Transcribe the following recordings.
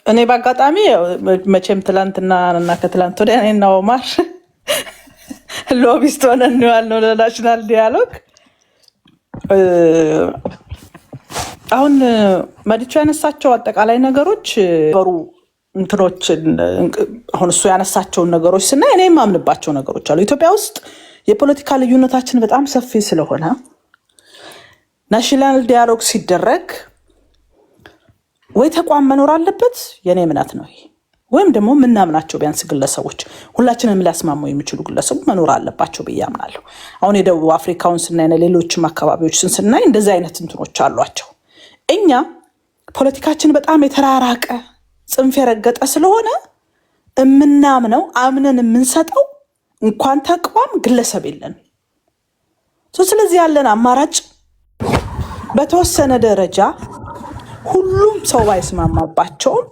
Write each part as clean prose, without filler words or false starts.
እኔ በአጋጣሚ መቼም ትላንትና እና ከትላንት ወዲያ እኔና ኦማር ሎቢስት ሆነን ያልነው ለናሽናል ዲያሎግ። አሁን መዲቹ ያነሳቸው አጠቃላይ ነገሮች በሩ እንትኖች አሁን እሱ ያነሳቸውን ነገሮች ስናይ እኔ የማምንባቸው ነገሮች አሉ። ኢትዮጵያ ውስጥ የፖለቲካ ልዩነታችን በጣም ሰፊ ስለሆነ ናሽናል ዲያሎግ ሲደረግ ወይ ተቋም መኖር አለበት፣ የኔ እምነት ነው ይሄ። ወይም ደግሞ ምናምናቸው ቢያንስ ግለሰቦች ሁላችንም ሊያስማሙ የሚችሉ ግለሰቦች መኖር አለባቸው ብዬ አምናለሁ። አሁን የደቡብ አፍሪካውን ስናይና ሌሎችም አካባቢዎች ስናይ እንደዚህ አይነት እንትኖች አሏቸው። እኛ ፖለቲካችን በጣም የተራራቀ ጽንፍ የረገጠ ስለሆነ የምናምነው አምነን የምንሰጠው እንኳን ተቋም ግለሰብ የለን። ስለዚህ ያለን አማራጭ በተወሰነ ደረጃ ሁሉም ሰው ባይስማማባቸውም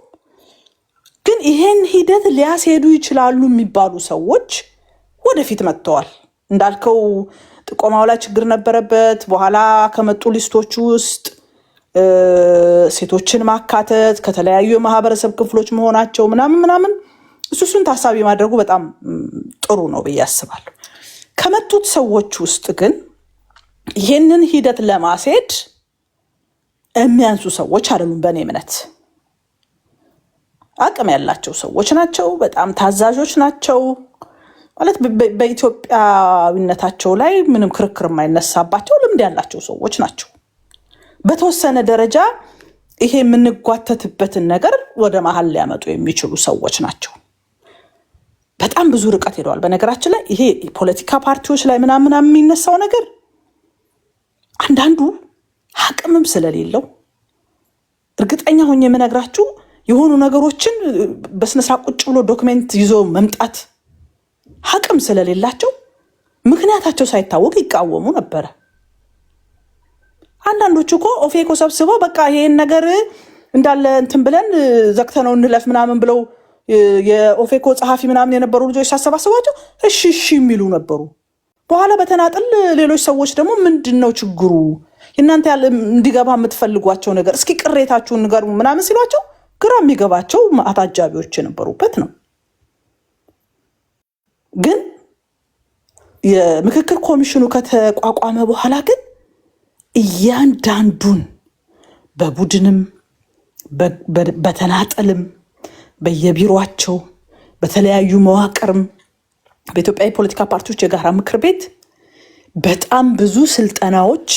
ግን ይሄን ሂደት ሊያስሄዱ ይችላሉ የሚባሉ ሰዎች ወደፊት መጥተዋል። እንዳልከው ጥቆማው ላይ ችግር ነበረበት። በኋላ ከመጡ ሊስቶች ውስጥ ሴቶችን ማካተት፣ ከተለያዩ የማህበረሰብ ክፍሎች መሆናቸው ምናምን እሱን ታሳቢ ማድረጉ በጣም ጥሩ ነው ብዬ አስባለሁ። ከመጡት ሰዎች ውስጥ ግን ይህንን ሂደት ለማስሄድ የሚያንሱ ሰዎች አይደሉም። በእኔ እምነት አቅም ያላቸው ሰዎች ናቸው። በጣም ታዛዦች ናቸው። ማለት በኢትዮጵያዊነታቸው ላይ ምንም ክርክር የማይነሳባቸው ልምድ ያላቸው ሰዎች ናቸው። በተወሰነ ደረጃ ይሄ የምንጓተትበትን ነገር ወደ መሀል ሊያመጡ የሚችሉ ሰዎች ናቸው። በጣም ብዙ ርቀት ሄደዋል። በነገራችን ላይ ይሄ ፖለቲካ ፓርቲዎች ላይ ምናምን የሚነሳው ነገር አንዳንዱ አቅምም ስለሌለው እርግጠኛ ሆኜ የምነግራችሁ የሆኑ ነገሮችን በስነስርዓት ቁጭ ብሎ ዶክሜንት ይዞ መምጣት አቅም ስለሌላቸው ምክንያታቸው ሳይታወቅ ይቃወሙ ነበረ። አንዳንዶቹ እኮ ኦፌኮ ሰብስበው በቃ ይሄን ነገር እንዳለ እንትን ብለን ዘግተነው እንለፍ ምናምን ብለው የኦፌኮ ጸሐፊ ምናምን የነበሩ ልጆች ሳሰባስባቸው እሺ የሚሉ ነበሩ። በኋላ በተናጥል ሌሎች ሰዎች ደግሞ ምንድነው ችግሩ እናንተ ያለ እንዲገባ የምትፈልጓቸው ነገር እስኪ ቅሬታችሁን ንገሩ ምናምን ሲሏቸው ግራ የሚገባቸው አታጃቢዎች የነበሩበት ነው። ግን የምክክር ኮሚሽኑ ከተቋቋመ በኋላ ግን እያንዳንዱን በቡድንም በተናጠልም በየቢሮአቸው በተለያዩ መዋቅርም በኢትዮጵያ የፖለቲካ ፓርቲዎች የጋራ ምክር ቤት በጣም ብዙ ስልጠናዎች፣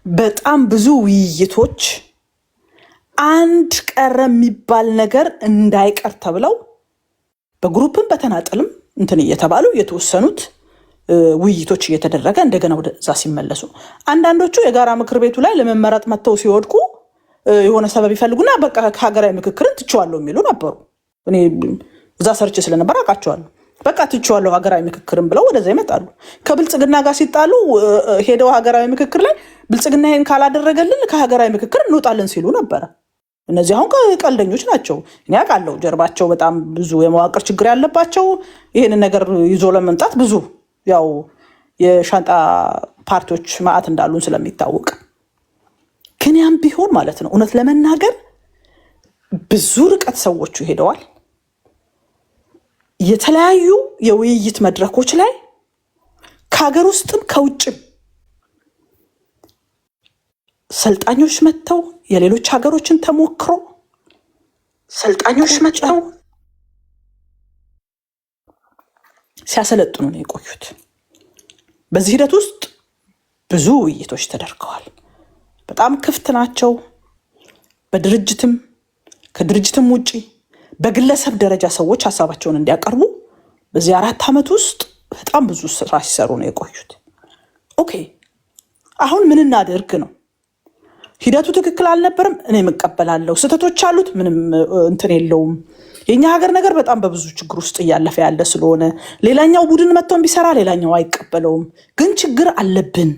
በጣም ብዙ ውይይቶች፣ አንድ ቀረ የሚባል ነገር እንዳይቀር ተብለው በግሩፕም በተናጠልም እንትን እየተባሉ የተወሰኑት ውይይቶች እየተደረገ እንደገና ወደዛ ሲመለሱ አንዳንዶቹ የጋራ ምክር ቤቱ ላይ ለመመረጥ መጥተው ሲወድቁ የሆነ ሰበብ ይፈልጉና በቃ ከሀገራዊ ምክክርን ትቼዋለሁ የሚሉ ነበሩ። እኔ እዛ ሰርቼ ስለነበር አውቃቸዋለሁ። በቃ ትቼዋለሁ ሀገራዊ ምክክርን ብለው ወደዛ ይመጣሉ። ከብልጽግና ጋር ሲጣሉ ሄደው ሀገራዊ ምክክር ላይ ብልጽግና ይሄን ካላደረገልን ከሀገራዊ ምክክር እንወጣለን ሲሉ ነበረ። እነዚህ አሁን ቀልደኞች ናቸው። እኔ አውቃለሁ ጀርባቸው በጣም ብዙ የመዋቅር ችግር ያለባቸው ይህንን ነገር ይዞ ለመምጣት ብዙ ያው የሻንጣ ፓርቲዎች ማዕት እንዳሉን ስለሚታወቅ ግን ያም ቢሆን ማለት ነው እውነት ለመናገር ብዙ ርቀት ሰዎቹ ሄደዋል። የተለያዩ የውይይት መድረኮች ላይ ከሀገር ውስጥም ከውጭም ሰልጣኞች መጥተው የሌሎች ሀገሮችን ተሞክሮ ሰልጣኞች መጥተው ሲያሰለጥኑ ነው የቆዩት። በዚህ ሂደት ውስጥ ብዙ ውይይቶች ተደርገዋል። በጣም ክፍት ናቸው። በድርጅትም ከድርጅትም ውጪ በግለሰብ ደረጃ ሰዎች ሀሳባቸውን እንዲያቀርቡ በዚህ 4 ዓመት ውስጥ በጣም ብዙ ስራ ሲሰሩ ነው የቆዩት። ኦኬ አሁን ምን እናድርግ ነው? ሂደቱ ትክክል አልነበረም፣ እኔ መቀበላለሁ። ስህተቶች አሉት፣ ምንም እንትን የለውም። የኛ ሀገር ነገር በጣም በብዙ ችግር ውስጥ እያለፈ ያለ ስለሆነ ሌላኛው ቡድን መጥቶ ቢሰራ ሌላኛው አይቀበለውም። ግን ችግር አለብን።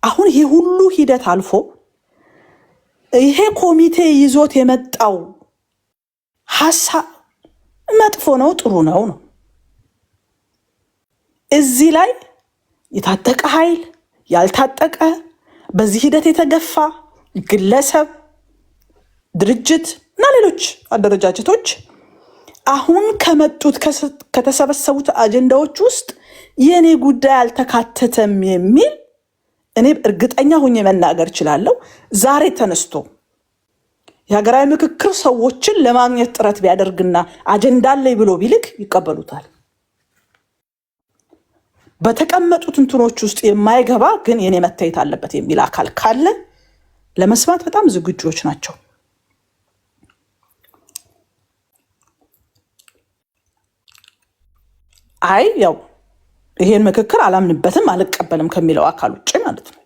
አሁን ይሄ ሁሉ ሂደት አልፎ ይሄ ኮሚቴ ይዞት የመጣው ሐሳብ መጥፎ ነው ጥሩ ነው ነው። እዚህ ላይ የታጠቀ ኃይል ያልታጠቀ በዚህ ሂደት የተገፋ ግለሰብ ድርጅት እና ሌሎች አደረጃጀቶች አሁን ከመጡት ከተሰበሰቡት አጀንዳዎች ውስጥ የኔ ጉዳይ አልተካተተም የሚል እኔ እርግጠኛ ሆኜ መናገር እችላለሁ። ዛሬ ተነስቶ የሀገራዊ ምክክር ሰዎችን ለማግኘት ጥረት ቢያደርግና አጀንዳ ላይ ብሎ ቢልክ ይቀበሉታል። በተቀመጡት እንትኖች ውስጥ የማይገባ ግን የኔ መታየት አለበት የሚል አካል ካለ ለመስማት በጣም ዝግጁዎች ናቸው። አይ ያው ይሄን ምክክር አላምንበትም አልቀበልም ከሚለው አካል ውጭ ማለት ነው።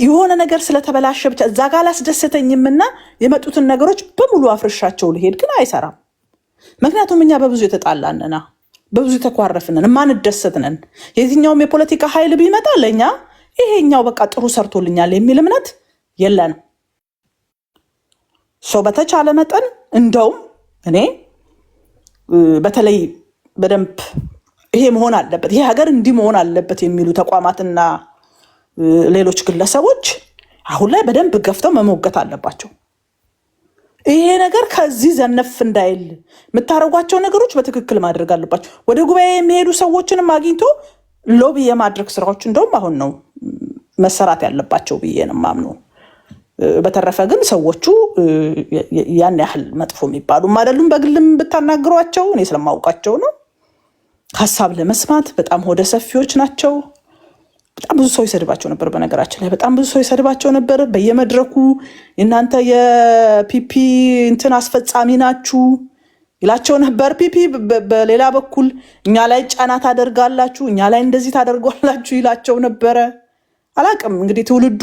የሆነ ነገር ስለተበላሸ ብቻ እዛ ጋር አላስደሰተኝምና የመጡትን ነገሮች በሙሉ አፍርሻቸው ልሄድ ግን አይሰራም። ምክንያቱም እኛ በብዙ የተጣላንና በብዙ የተኳረፍንን ማንደሰትንን የትኛውም የፖለቲካ ኃይል ቢመጣ ለእኛ ይሄኛው በቃ ጥሩ ሰርቶልኛል የሚል እምነት የለንም። ሰው በተቻለ መጠን እንደውም እኔ በተለይ በደንብ ይሄ መሆን አለበት ይሄ ሀገር እንዲህ መሆን አለበት የሚሉ ተቋማትና ሌሎች ግለሰቦች አሁን ላይ በደንብ ገፍተው መሞገት አለባቸው። ይሄ ነገር ከዚህ ዘነፍ እንዳይል የምታደርጓቸው ነገሮች በትክክል ማድረግ አለባቸው። ወደ ጉባኤ የሚሄዱ ሰዎችንም አግኝቶ ሎቢ የማድረግ ስራዎች እንደውም አሁን ነው መሰራት ያለባቸው ብዬ ነው የማምነው። በተረፈ ግን ሰዎቹ ያን ያህል መጥፎ የሚባሉም አይደሉም። በግልም ብታናግሯቸው እኔ ስለማውቃቸው ነው። ሀሳብ ለመስማት በጣም ሆደ ሰፊዎች ናቸው። በጣም ብዙ ሰው ይሰድባቸው ነበር። በነገራችን ላይ በጣም ብዙ ሰው ይሰድባቸው ነበር በየመድረኩ። እናንተ የፒፒ እንትን አስፈጻሚ ናችሁ ይላቸው ነበር። ፒፒ በሌላ በኩል እኛ ላይ ጫና ታደርጋላችሁ፣ እኛ ላይ እንደዚህ ታደርጓላችሁ ይላቸው ነበረ። አላቅም እንግዲህ ትውልዱ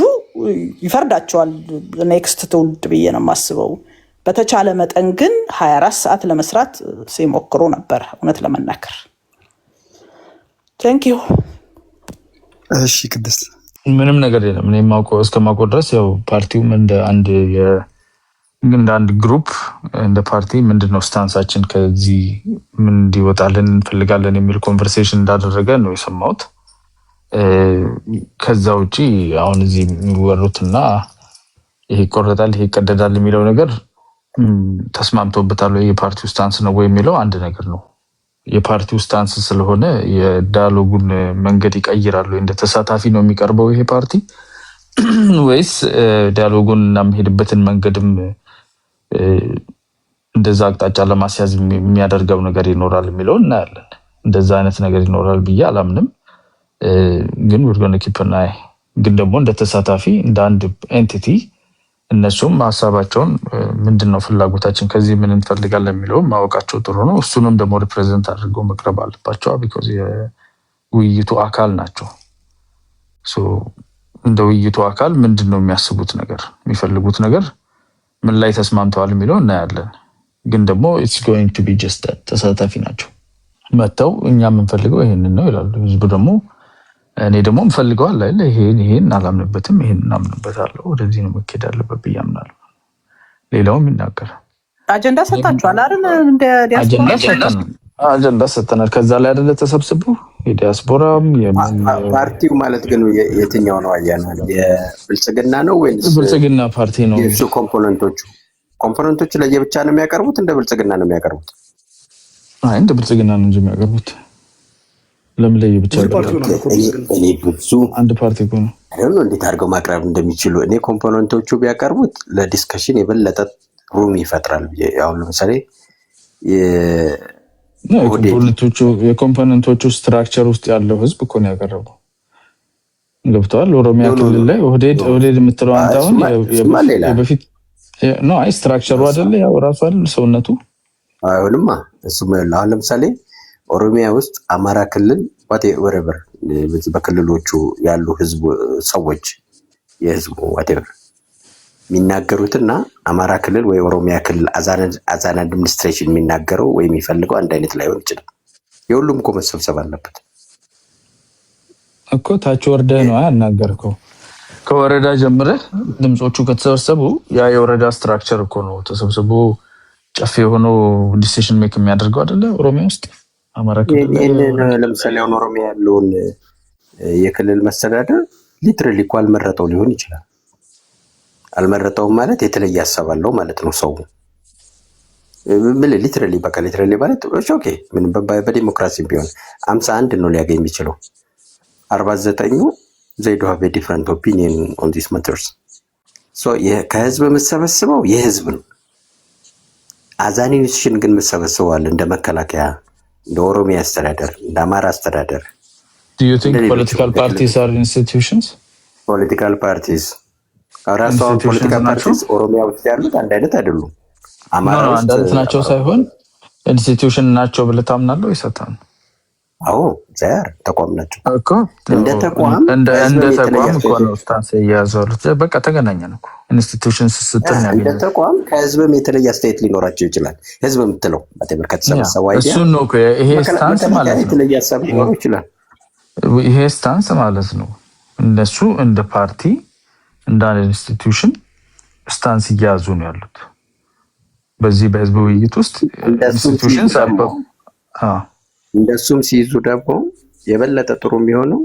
ይፈርዳቸዋል። ኔክስት ትውልድ ብዬ ነው የማስበው። በተቻለ መጠን ግን 24 ሰዓት ለመስራት ሲሞክሩ ነበር እውነት ለመናገር። ቴንክ ዩ። እሺ ቅድስት ምንም ነገር የለም። እኔ እስከማውቀው ድረስ ያው ፓርቲውም እንደ አንድ ግሩፕ እንደ ፓርቲ ምንድነው ስታንሳችን ከዚህ ምን እንዲወጣልን እንፈልጋለን የሚል ኮንቨርሴሽን እንዳደረገ ነው የሰማሁት። ከዛ ውጪ አሁን እዚህ የሚወሩትና ይሄ ይቆረጣል ይሄ ይቀደዳል የሚለው ነገር ተስማምቶበታል ወይ የፓርቲው ስታንስ ነው ወይ የሚለው አንድ ነገር ነው። የፓርቲው ስታንስ ስለሆነ የዳያሎጉን መንገድ ይቀይራል ወይ እንደ ተሳታፊ ነው የሚቀርበው ይሄ ፓርቲ ወይስ ዳያሎጉን እና የሚሄድበትን መንገድም እንደዛ አቅጣጫ ለማስያዝ የሚያደርገው ነገር ይኖራል የሚለው እናያለን። እንደዛ አይነት ነገር ይኖራል ብዬ አላምንም። ግን we're going to keep an eye ግን ደግሞ እንደ ተሳታፊ እንደ አንድ ኤንቲቲ እነሱም ሀሳባቸውን ምንድነው ፍላጎታችን ከዚህ ምን እንፈልጋለን የሚለው ማወቃቸው ጥሩ ነው። እሱንም ደግሞ ሪፕሬዘንት አድርገው መቅረብ አለባቸው because የውይይቱ አካል ናቸው። እንደ ውይይቱ አካል ምንድነው የሚያስቡት ነገር የሚፈልጉት ነገር ምን ላይ ተስማምተዋል የሚለው እናያለን። ግን ደግሞ it's going to be just that ተሳታፊ ናቸው። መተው እኛ የምንፈልገው ይሄንን ነው ይላሉ። ህዝቡ ደግሞ እኔ ደግሞ እንፈልገዋል አይደል ይሄን አላምንበትም ይሄን እናምንበታለሁ ወደዚህ ነው መከዳ አለበት ብዬ አምናለሁ። ሌላውም ይናገራል። አጀንዳ ሰጣችኋል አይደል? እንደ አጀንዳ ሰጠናል። ከዛ ላይ አይደለ ተሰብስበው የዲያስፖራም ፓርቲው ማለት ግን የትኛው ነው አያና የብልጽግና ነው ወይስ ብልጽግና ፓርቲ ነው? የሱ ኮምፖነንቶቹ ለየብቻ ነው የሚያቀርቡት እንደ ብልጽግና ነው የሚያቀርቡት? አይ እንደ ብልጽግና ነው እንጂ የሚያቀርቡት ለምን ለየብቻ እኔ ብዙ አንድ ፓርቲ ነው አይደል? እንዴት አድርገው ማቅረብ እንደሚችሉ እኔ ኮምፖነንቶቹ ቢያቀርቡት ለዲስከሽን የበለጠ ሩም ይፈጥራል። ያው ለምሳሌ የኮምፖነንቶቹ ስትራክቸር ውስጥ ያለው ህዝብ እኮ ነው ያቀረበው። ገብቷል? ኦሮሚያ ክልል ላይ ኦህዴድ የምትለው አንተ አሁን በፊት ነው አይ ስትራክቸሩ አይደለ ያው ራሱ አይደል ሰውነቱ አይሆንማ። እሱም አሁን ለምሳሌ ኦሮሚያ ውስጥ አማራ ክልል whatever በክልሎቹ ያሉ ህዝብ ሰዎች የህዝቡ whatever የሚናገሩትና አማራ ክልል ወይ ኦሮሚያ ክልል አዛን አድሚኒስትሬሽን የሚናገረው ወይ የሚፈልገው አንድ አይነት ላይሆን ይችላል። የሁሉም እኮ መሰብሰብ አለበት እኮ ታች ወርደህ ነው ያናገርከው። ከወረዳ ጀምረህ ድምጾቹ ከተሰበሰቡ ያ የወረዳ ስትራክቸር እኮ ነው ተሰብስቦ ጨፌ ሆኖ ዲሲሽን ሜክ የሚያደርገው አይደለ? ኦሮሚያ ውስጥ አማራ ክልል ለምሳሌ አሁን ኦሮሚያ ያለውን የክልል መስተዳደር ሊትራሊ እኮ አልመረጠው ሊሆን ይችላል። አልመረጠውም ማለት የተለየ ሀሳብ አለው ማለት ነው ሰው ምን ሊትራሊ በቃ ሊትራሊ ማለት ኦኬ ምን በዲሞክራሲ ቢሆን 51 ነው ሊያገኝ የሚችለው 49ኙ they do have a different opinion on these matters so ከህዝብ የምሰበስበው የህዝብ ነው አዛን ኢንስቲትዩሽን ግን የምሰበስበዋል እንደ መከላከያ እንደ ኦሮሚያ አስተዳደር እንደ አማራ አስተዳደር do you think political parties are institutions political parties አራሷን political parties ኦሮሚያ ውስጥ ያሉት አንድ አይነት አይደሉም አማራ አንድ አይነት ናቸው ሳይሆን ኢንስቲትዩሽን ናቸው ብለህ ታምናለህ ወይ ሰታን አዎ ዘር ተቋም ናቸው እኮ እንደ ተቋም እኮ ነው ስታንስ ያያዘሉት በቃ ተገናኘን እኮ ኢንስቲትዩሽንስ ስትል ነው እንደ ተቋም ከህዝብም የተለየ አስተያየት ሊኖራቸው ይችላል ህዝብ የምትለው በተመለከተ ሰው አይዲያ እሱ ነው እኮ ይሄ ስታንስ ማለት ነው የተለየ ሀሳብ ሊኖር ይችላል ይሄ ስታንስ ማለት ነው እነሱ እንደ ፓርቲ እንደ ኢንስቲትዩሽን ስታንስ እያያዙ ነው ያሉት በዚህ በህዝብ ውይይት ውስጥ ኢንስቲትዩሽን ሳይሆን እንደሱም ሲይዙ ደግሞ የበለጠ ጥሩ የሚሆነው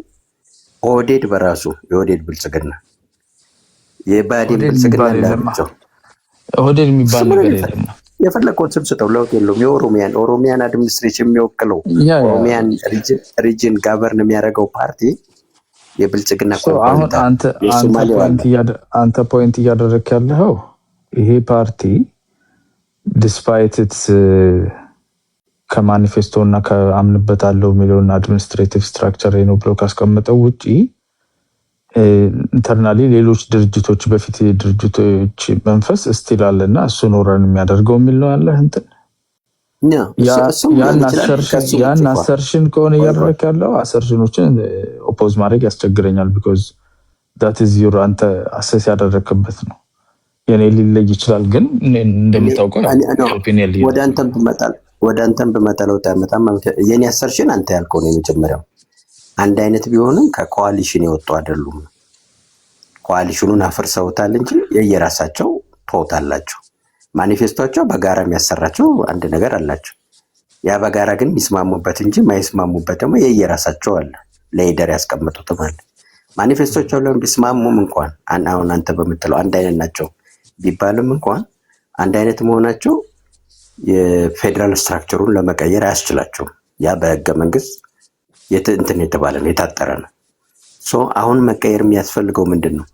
ኦህዴድ በራሱ የኦህዴድ ብልጽግና የባዴን ብልጽግና እንዳቸው ኦህዴድ የሚባል ነገር የለም የፈለከውን ስም ስጠው ለውጥ የለውም የኦሮሚያን አድሚኒስትሬሽን የሚወክለው ኦሮሚያን ሪጅን ጋቨርን የሚያደርገው ፓርቲ የብልጽግና አሁን አንተ ፖይንት እያደረክ ያለው ይሄ ፓርቲ ዲስፓይት ኢትስ ከማኒፌስቶ እና ከአምንበታለሁ የሚለውን አድሚኒስትሬቲቭ ስትራክቸር ነው ብሎ ካስቀመጠው ውጪ ኢንተርናሊ ሌሎች ድርጅቶች በፊት ድርጅቶች መንፈስ ስቲል አለና እሱ ኖረን የሚያደርገው የሚል ነው ያለ እንትን ያን አሰርሽን ከሆነ እያደረክ ያለው አሰርሽኖችን ኦፖዝ ማድረግ ያስቸግረኛል ቢኮዝ that is your አንተ አሰስ ያደረክበት ነው የኔ ሊለይ ይችላል ግን እንደምታውቀው ኦፒኒየን ወደ አንተም በመጣለው ታመጣም የኔ አሰርሽን አንተ ያልከው ነው የመጀመሪያው አንድ አይነት ቢሆንም ከኮአሊሽን የወጡ አይደሉም ኮአሊሽኑን አፈርሰውታል እንጂ የየራሳቸው ተውታላቸው ማኒፌስቶቸው በጋራ የሚያሰራቸው አንድ ነገር አላቸው ያ በጋራ ግን የሚስማሙበት እንጂ ማይስማሙበት ደግሞ የየራሳቸው አለ ለይደር ያስቀምጡት ማለት ማኒፌስቶቸው ላይ ቢስማሙም እንኳን አሁን አንተ በመጣለው አንድ አይነት ናቸው ቢባልም እንኳን አንድ አይነት መሆናቸው የፌደራል ስትራክቸሩን ለመቀየር አያስችላቸውም ያ በህገ መንግስት እንትን የተባለ ነው የታጠረ ነው ሶ አሁን መቀየር የሚያስፈልገው ምንድነው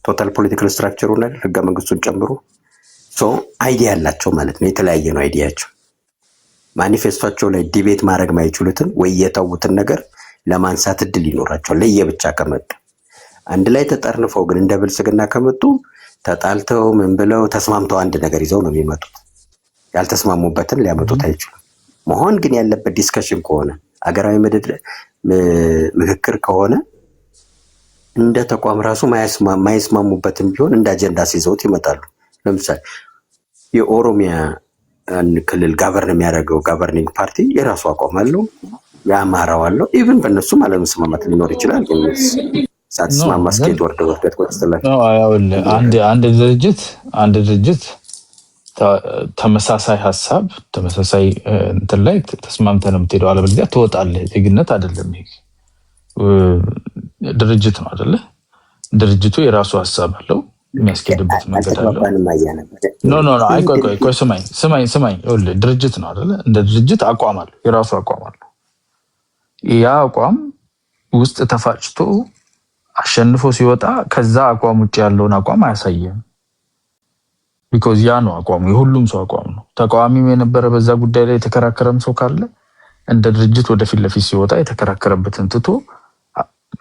ቶታል ፖለቲካል ስትራክቸሩን አይደል ህገ መንግስቱን ጨምሮ ሶ አይዲያ ያላቸው ማለት ነው የተለያየ ነው አይዲያቸው ማኒፌስቶቸው ላይ ዲቤት ማድረግ ማይችሉትን ወይ የተውትን ነገር ለማንሳት እድል ይኖራቸዋል ለየብቻ ከመጡ አንድ ላይ ተጠርንፈው ግን እንደ ብልጽግና ከመጡ ተጣልተው ምን ብለው ተስማምተው አንድ ነገር ይዘው ነው የሚመጡት ያልተስማሙበትን ሊያመጡት አይችሉም መሆን ግን ያለበት ዲስከሽን ከሆነ አገራዊ ምክክር ከሆነ እንደ ተቋም ራሱ ማይስማሙበትን ቢሆን እንደ አጀንዳ ሲይዘውት ይመጣሉ ለምሳሌ የኦሮሚያ ክልል ጋቨርን የሚያደርገው ጋቨርኒንግ ፓርቲ የራሱ አቋም አለው ያማራው አለው ኢቭን በእነሱም አለመስማማት ሊኖር ይችላል ግን ሳትስማማ ስኬት ወርደት ቆጥተላል አንድ ድርጅት ተመሳሳይ ሀሳብ ተመሳሳይ እንትን ላይ ተስማምተን የምትሄደው አለበለዚያ ትወጣለህ ዜግነት አይደለም ይሄ ድርጅት ነው አይደለ ድርጅቱ የራሱ ሀሳብ አለው የሚያስኬድበት መንገድ አለው ኖ ቆይ ስማኝ ድርጅት ነው አይደለ እንደ ድርጅት አቋም አለው የራሱ አቋም አለው ያ አቋም ውስጥ ተፋጭቶ አሸንፎ ሲወጣ ከዛ አቋም ውጭ ያለውን አቋም አያሳየም because ያ ነው አቋሙ የሁሉም ሰው አቋም ነው ተቃዋሚም የነበረ በዛ ጉዳይ ላይ የተከራከረም ሰው ካለ እንደ ድርጅት ወደፊት ለፊት ሲወጣ የተከራከረበትን ትቶ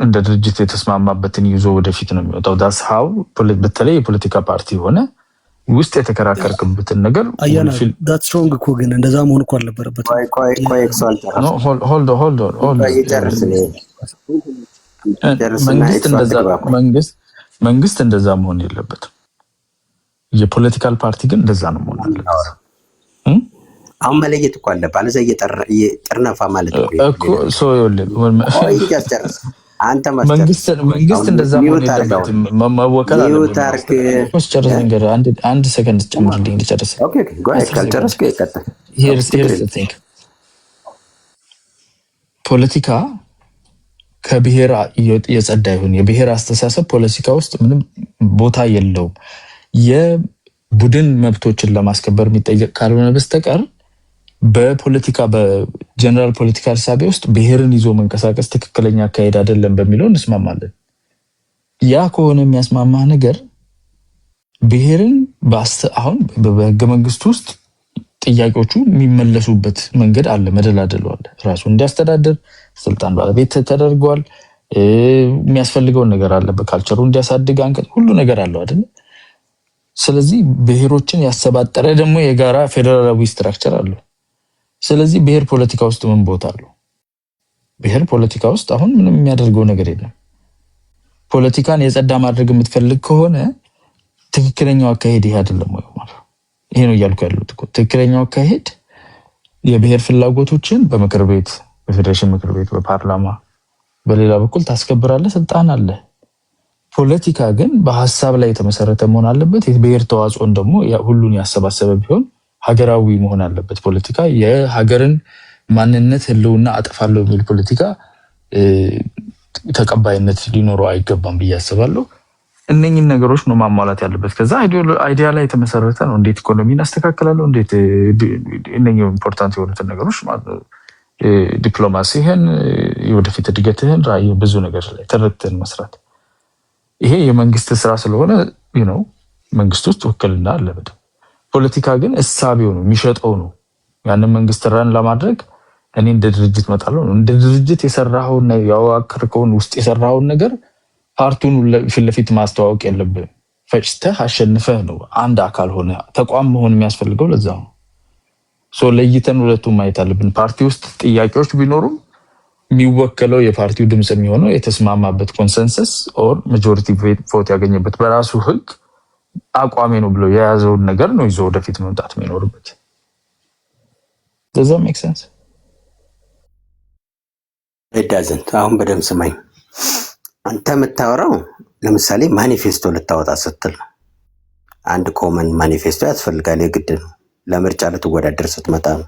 እንደ ድርጅት የተስማማበትን ይዞ ወደፊት ነው የሚወጣው that's how በተለይ የፖለቲካ ፓርቲ ሆነ ውስጥ የተከራከርክበትን ነገር that's wrong እኮ ግን እንደዛ መሆን እኮ አልነበረበት hold on መንግስት እንደዛ መሆን የለበትም የፖለቲካል ፓርቲ ግን እንደዛ ነው መሆን አለበት አሁን መለየት እኮ አለ ባለዛ እየጠርነፋ ማለት እኮ ሰው ይጨርስ አንተ መንግስት እንደዛ መሆን የለበትም መወከል አለበት አንድ ሰከንድ ጨምርልኝ ልጨርስ ኦኬ ካልጨረስክ ይቀጥል here's the thing ፖለቲካ ከብሔር የጸዳ ይሁን የብሔር አስተሳሰብ ፖለቲካ ውስጥ ምንም ቦታ የለውም የቡድን መብቶችን ለማስከበር የሚጠየቅ ካልሆነ በስተቀር በፖለቲካ በጀነራል ፖለቲካ ሀሳቤ ውስጥ ብሔርን ይዞ መንቀሳቀስ ትክክለኛ አካሄድ አይደለም በሚለው እንስማማለን። ያ ከሆነ የሚያስማማ ነገር ብሔርን አሁን በህገ መንግስቱ ውስጥ ጥያቄዎቹ የሚመለሱበት መንገድ አለ፣ መደላደሉ አለ። ራሱ እንዲያስተዳድር ስልጣን ባለቤት ተደርጓል። የሚያስፈልገውን ነገር አለ፣ በካልቸሩ እንዲያሳድግ አንቀጽ ሁሉ ነገር አለው አይደል? ስለዚህ ብሔሮችን ያሰባጠረ ደግሞ የጋራ ፌደራላዊ ስትራክቸር አለው። ስለዚህ ብሔር ፖለቲካ ውስጥ ምን ቦታ አለው? ብሔር ፖለቲካ ውስጥ አሁን ምንም የሚያደርገው ነገር የለም። ፖለቲካን የጸዳ ማድረግ የምትፈልግ ከሆነ ትክክለኛው አካሄድ ይሄ አይደለም ወይ ማለት ይሄ ነው እያልኩ ያለሁት እኮ። ትክክለኛው አካሄድ የብሔር ፍላጎቶችን በምክር ቤት፣ በፌዴሬሽን ምክር ቤት፣ በፓርላማ በሌላ በኩል ታስከብራለህ፣ ስልጣን አለ። ፖለቲካ ግን በሐሳብ ላይ የተመሰረተ መሆን አለበት። የብሔር ተዋጽኦን ደግሞ ሁሉን ያሰባሰበ ቢሆን ሀገራዊ መሆን አለበት። ፖለቲካ የሀገርን ማንነት ህልውና አጠፋለሁ የሚል ፖለቲካ ተቀባይነት ሊኖረው አይገባም ብዬ አስባለሁ። እነኝን ነገሮች ነው ማሟላት ያለበት። ከዛ አይዲያ ላይ የተመሰረተ ነው። እንዴት ኢኮኖሚ እናስተካክላለሁ፣ እንዴት እነኝህ ኢምፖርታንት የሆኑትን ነገሮች ዲፕሎማሲህን፣ የወደፊት እድገትህን፣ ራዕይ ብዙ ነገር ላይ ተረድተን መስራት ይሄ የመንግስት ስራ ስለሆነ ነው። መንግስት ውስጥ ውክልና አለበት። ፖለቲካ ግን እሳቤው ነው፣ የሚሸጠው ነው። ያንን መንግስት ራን ለማድረግ እኔ እንደ ድርጅት መጣለው ነው። እንደ ድርጅት የሰራኸውን ያዋቀርከውን ውስጥ የሰራኸውን ነገር ፓርቲውን ፊት ለፊት ማስተዋወቅ የለብህም። ፈጭተህ አሸንፈህ ነው አንድ አካል ሆነ ተቋም መሆን የሚያስፈልገው። ለዛ ነው ለይተን ሁለቱም ማየት አለብን። ፓርቲ ውስጥ ጥያቄዎች ቢኖሩም የሚወከለው የፓርቲው ድምፅ የሚሆነው የተስማማበት ኮንሰንሰስ ኦር ማጆሪቲ ቮት ያገኘበት በራሱ ህግ አቋሜ ነው ብሎ የያዘውን ነገር ነው ይዞ ወደፊት መምጣት የሚኖርበት። does that make sense? it doesn't። አሁን በደምብ ስማኝ። አንተ የምታወራው ለምሳሌ ማኒፌስቶ ልታወጣ ስትል ነው። አንድ ኮመን ማኒፌስቶ ያስፈልጋል፣ የግድ ነው። ለምርጫ ልትወዳደር ስትመጣ ነው።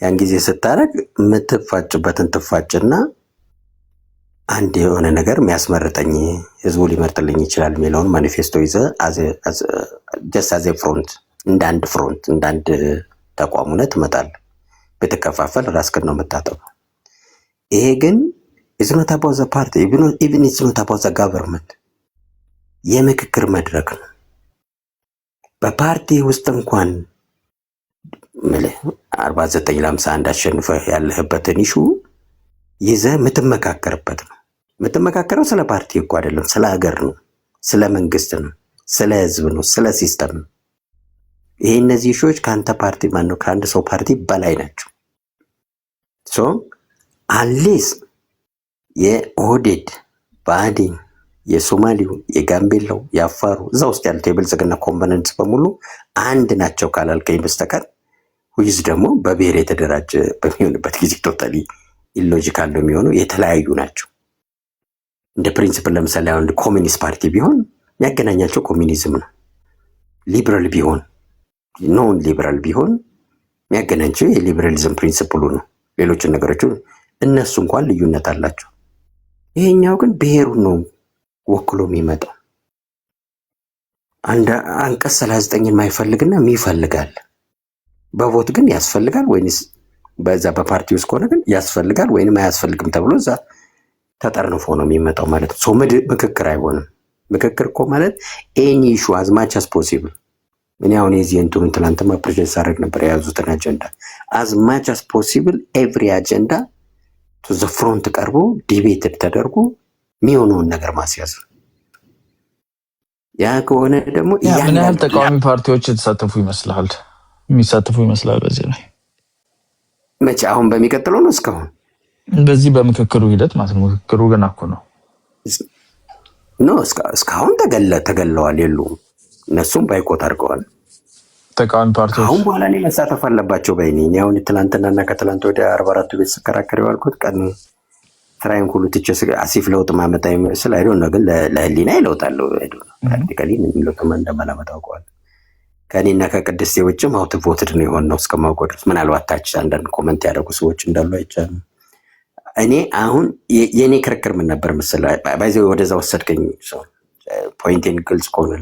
ያን ጊዜ ስታረግ የምትፋጭበትን ትፋጭና አንድ የሆነ ነገር የሚያስመርጠኝ ህዝቡ ሊመርጥልኝ ይችላል የሚለውን ማኒፌስቶ ይዘ ጀስት አዜ ፍሮንት፣ እንደ አንድ ፍሮንት፣ እንደ አንድ ተቋም ሆነህ ትመጣለህ። ብትከፋፈል ራስህን ነው የምታጠፋው። ይሄ ግን it's not about the party, even it's not about the government። የምክክር መድረክ ነው። በፓርቲ ውስጥ እንኳን 49-51 አሸንፈህ ያለህበትን ኢሹ ይዘህ የምትመካከርበት ነው። የምትመካከረው ስለ ፓርቲ እኮ አይደለም፣ ስለ ሀገር ነው፣ ስለ መንግስት ነው፣ ስለ ህዝብ ነው፣ ስለ ሲስተም ነው። ይሄ እነዚህ ኢሹዎች ከአንተ ፓርቲ ማነው ከአንድ ሰው ፓርቲ በላይ ናቸው። አንሌስ የኦህዴድ፣ ብአዴን፣ የሶማሌው፣ የጋምቤላው፣ የአፋሩ እዛ ውስጥ ያሉት የብልጽግና ኮምፖነንትስ በሙሉ አንድ ናቸው ካላልከኝ በስተቀር ሁይዝ ደግሞ በብሔር የተደራጀ በሚሆንበት ጊዜ ቶታሊ ኢሎጂካል ነው የሚሆነው። የተለያዩ ናቸው። እንደ ፕሪንሲፕል ለምሳሌ አሁን ኮሚኒስት ፓርቲ ቢሆን የሚያገናኛቸው ኮሚኒዝም ነው። ሊበራል ቢሆን ኖን ሊበራል ቢሆን የሚያገናኛቸው የሊበራሊዝም ፕሪንሲፕሉ ነው። ሌሎችን ነገሮች እነሱ እንኳን ልዩነት አላቸው። ይሄኛው ግን ብሔሩን ነው ወክሎ የሚመጣው። አንቀጽ 39 የማይፈልግና የሚፈልጋል። በቮት ግን ያስፈልጋል ወይንስ በዛ በፓርቲ ውስጥ ከሆነ ግን ያስፈልጋል ወይንም አያስፈልግም ተብሎ እዛ ተጠርንፎ ነው የሚመጣው ማለት ነው። ምክክር አይሆንም። ምክክር እኮ ማለት ኤኒ ኢሹ አዝ ማች አስ ፖሲብል። እኔ አሁን የዚህ እንትኑን ትናንትማ ፕሬዘንት ሳደርግ ነበር የያዙትን አጀንዳ አዝ ማች አስ ፖሲብል ኤቭሪ አጀንዳ ቱ ዘ ፍሮንት ቀርቦ ዲቤትድ ተደርጎ የሚሆነውን ነገር ማስያዝ። ያ ከሆነ ደግሞ ምን ያህል ተቃዋሚ ፓርቲዎች የተሳተፉ ይመስላል? የሚሳተፉ ይመስላል በዚህ ላይ መቼ? አሁን በሚቀጥለው ነው እስካሁን በዚህ በምክክሩ ሂደት ማለት ነው። ምክክሩ ገና እኮ ነው እስካሁን ተገለዋል የሉም። እነሱም ባይኮት አድርገዋል ተቃዋሚ ፓርቲዎች። አሁን በኋላ እኔ መሳተፍ አለባቸው ባይ ነኝ። አሁን ትናንትናና ከትላንት ወዲያ 44ቱ ቤት ስከራከር የዋልኩት ቀን ስራዬን ሁሉ ትቼ አሲፍ ለውጥ ማመጣ ይመስል አይዶን ነው፣ ግን ለህሊና ይለውጣለሁ። አይዶን ፕራክቲካሊ ምን ለውጥ እንደማላመጣ አውቀዋለሁ። ከእኔና ከቅድስት የውጭም አውት ቮትድ ነው የሆነው እስከማውቀው ድረስ። ምናልባት ታች አንዳንድ ኮመንት ያደረጉ ሰዎች እንዳሉ አይቻልም። እኔ አሁን የእኔ ክርክር ምን ነበር መሰለህ? ባይዘ ወደዛ ወሰድከኝ። ሰው ፖይንቴን ግልጽ ከሆነ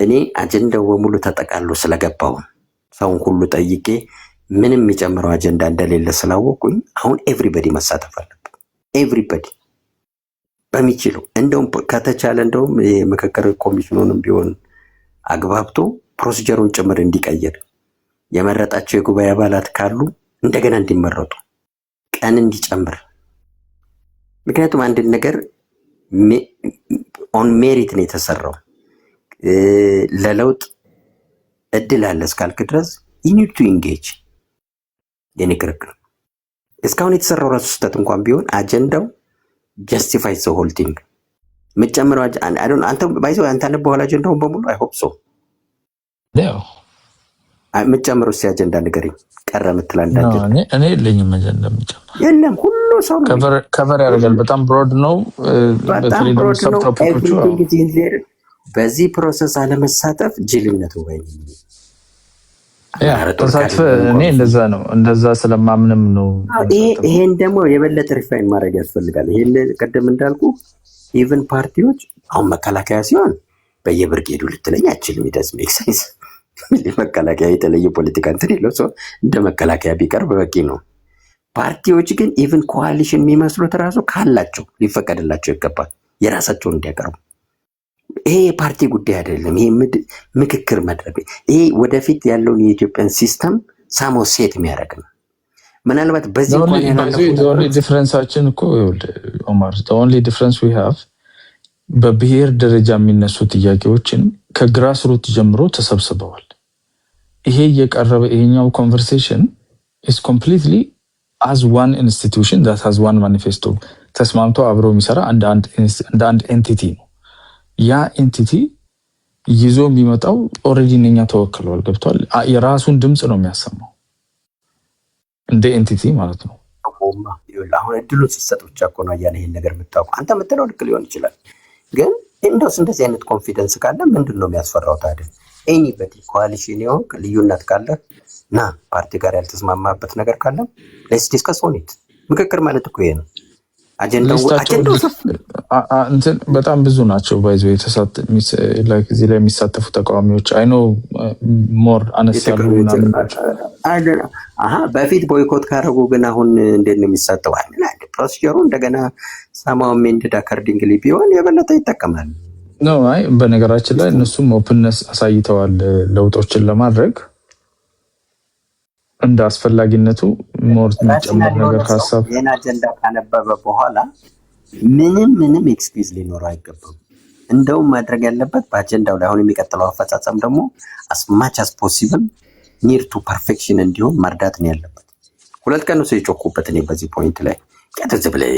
እኔ አጀንዳው በሙሉ ተጠቃሎ ስለገባው ሰውን ሁሉ ጠይቄ ምንም የሚጨምረው አጀንዳ እንደሌለ ስላወቁኝ አሁን ኤቭሪበዲ መሳተፍ አለበት። ኤቭሪበዲ በሚችለው እንደውም ከተቻለ እንደውም የምክክር ኮሚሽኑንም ቢሆን አግባብቶ ፕሮሲጀሩን ጭምር እንዲቀየር የመረጣቸው የጉባኤ አባላት ካሉ እንደገና እንዲመረጡ ቀን እንዲጨምር። ምክንያቱም አንድን ነገር ኦን ሜሪት ነው የተሰራው። ለለውጥ እድል አለ እስካልክ ድረስ ዩኒድ ቱ ኢንጌጅ። የኔ ክርክር እስካሁን የተሰራው ራሱ ስህተት እንኳን ቢሆን አጀንዳው ጀስቲፋይ ዘ ሆል ቲንግ። የምትጨምረው አንተ አነበዋል አጀንዳውን በሙሉ አይሆፕ ሶ የምትጨምረው እስኪ አጀንዳ ንገረኝ። ቀረ የምትል አንድ አጀንዳ እኔ የለኝም አጀንዳ የምጨምር የለም። ሁሉ ሰው ከቨር ያደርጋል። በጣም ብሮድ ነው። በጣም ብሮድ ነው። በዚህ ፕሮሰስ አለመሳተፍ ጅልነት ወይ ተሳትፈ እኔ እንደዛ ስለማምንም ነው። ይሄን ደግሞ የበለጠ ሪፋይን ማድረግ ያስፈልጋል። ይሄን ቀደም እንዳልኩ ኢቨን ፓርቲዎች አሁን መከላከያ ሲሆን በየብርጌዱ ልትለኝ አችልም። ይደስ ሜክ ሴንስ። መከላከያ የተለየ ፖለቲካ እንትን የለው ሰው እንደ መከላከያ ቢቀርብ በቂ ነው። ፓርቲዎች ግን ኢቨን ኮalition የሚመስሉት ራሱ ካላቸው ሊፈቀድላቸው ይገባል የራሳቸውን እንዲያቀርቡ። ይሄ የፓርቲ ጉዳይ አይደለም። ይሄ ምክክር መድረክ፣ ይሄ ወደፊት ያለውን የኢትዮጵያን ሲስተም ሳሞ ሴት የሚያደርግ ነው። ምናልባት በዚህ ዲፍረንሳችን እኮ ኦማር ኦንሊ ዲፍረንስ ዊ ሃቭ በብሔር ደረጃ የሚነሱ ጥያቄዎችን ከግራስ ሩት ጀምሮ ተሰብስበዋል። ይሄ እየቀረበ ይሄኛው ኮንቨርሴሽን ኢዝ ኮምፕሊትሊ አዝ ዋን ኢንስቲትዩሽን ዛት ሃዝ ዋን ማኒፌስቶ ተስማምቶ አብሮ የሚሰራ እንደ አንድ ኤንቲቲ ነው። ያ ኤንቲቲ ይዞ የሚመጣው ኦልሬዲ እነኛ ተወክለዋል። ገብቷል። የራሱን ድምፅ ነው የሚያሰማው እንደ ኤንቲቲ ማለት ነው። አሁን እድሉን ስትሰጥ ብቻ እኮ ነው እያለ ይሄን ነገር የምታውቁ። አንተ የምትለው ልክ ሊሆን ይችላል፣ ግን እንደዚህ አይነት ኮንፊደንስ ካለ ምንድን ነው የሚያስፈራው ታዲያ? ኤኒበዲ ኮalition የሆንክ ልዩነት ካለ ና ፓርቲ ጋር ያልተስማማበት ነገር ካለ ሌትስ ዲስከስ ኦን ኢት። ምክክር ማለት እኮ ይሄ ነው። አጀንዳው በጣም ብዙ ናቸው። ባይዞ እዚህ ላይ የሚሳተፉ ተቃዋሚዎች አይኖ ሞር አነሳሉ። በፊት ቦይኮት ካረጉ ግን አሁን እንዴት ነው የሚሳተው? ፕሮሲጀሩ እንደገና ሰማው ሜንድድ አካርዲንግሊ ቢሆን የበለጠ ይጠቀማል። አይ በነገራችን ላይ እነሱም ኦፕንነስ አሳይተዋል ለውጦችን ለማድረግ እንደ አስፈላጊነቱ ሞር የሚጨምር ነገር ሀሳብ ይህን አጀንዳ ካነበበ በኋላ ምንም ኤክስኪውዝ ሊኖረው አይገባም። እንደውም ማድረግ ያለበት በአጀንዳው ላይ አሁን የሚቀጥለው አፈጻጸም ደግሞ አስማች አስ ፖሲብል ኒር ቱ ፐርፌክሽን እንዲሆን መርዳት ነው ያለበት። 2 ቀን ነው የጮኩበት እኔ በዚህ ፖይንት ላይ ቀጥዝ ብለህ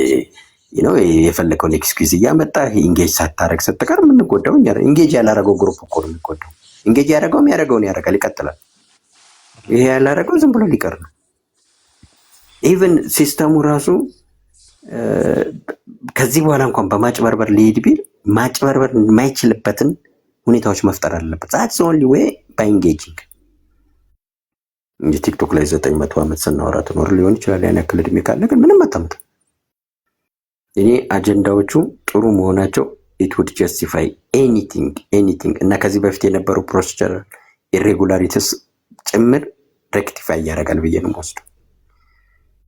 የፈለገውን ኤክስኪውዝ እያመጣ ኢንጌጅ ሳታረግ ስትቀር የምንጎዳው እኛ። ኢንጌጅ ያላረገው ግሩፕ እኮ ነው የሚጎዳው። ኢንጌጅ ያደረገውም ያደረገውን ያደርጋል፣ ይቀጥላል። ይሄ ያላረገው ዝም ብሎ ሊቀር ነው። ኢቨን ሲስተሙ ራሱ ከዚህ በኋላ እንኳን በማጭበርበር ሊሄድ ቢል ማጭበርበር የማይችልበትን ሁኔታዎች መፍጠር አለበት። ዛትስ ኦንሊ ዌይ ባይ ኢንጌጂንግ እንጂ ቲክቶክ ላይ 900 ዓመት ስናወራ ትኖር ሊሆን ይችላል። ያን ያክል እድሜ ካለ ግን ምንም አታምጣም። እኔ አጀንዳዎቹ ጥሩ መሆናቸው it would justify anything እና ከዚህ በፊት የነበሩ ፕሮሲጀር ኢሬጉላሪቲስ ጭምር ሬክቲፋይ ያደርጋል ብዬ ነው የምወስደው።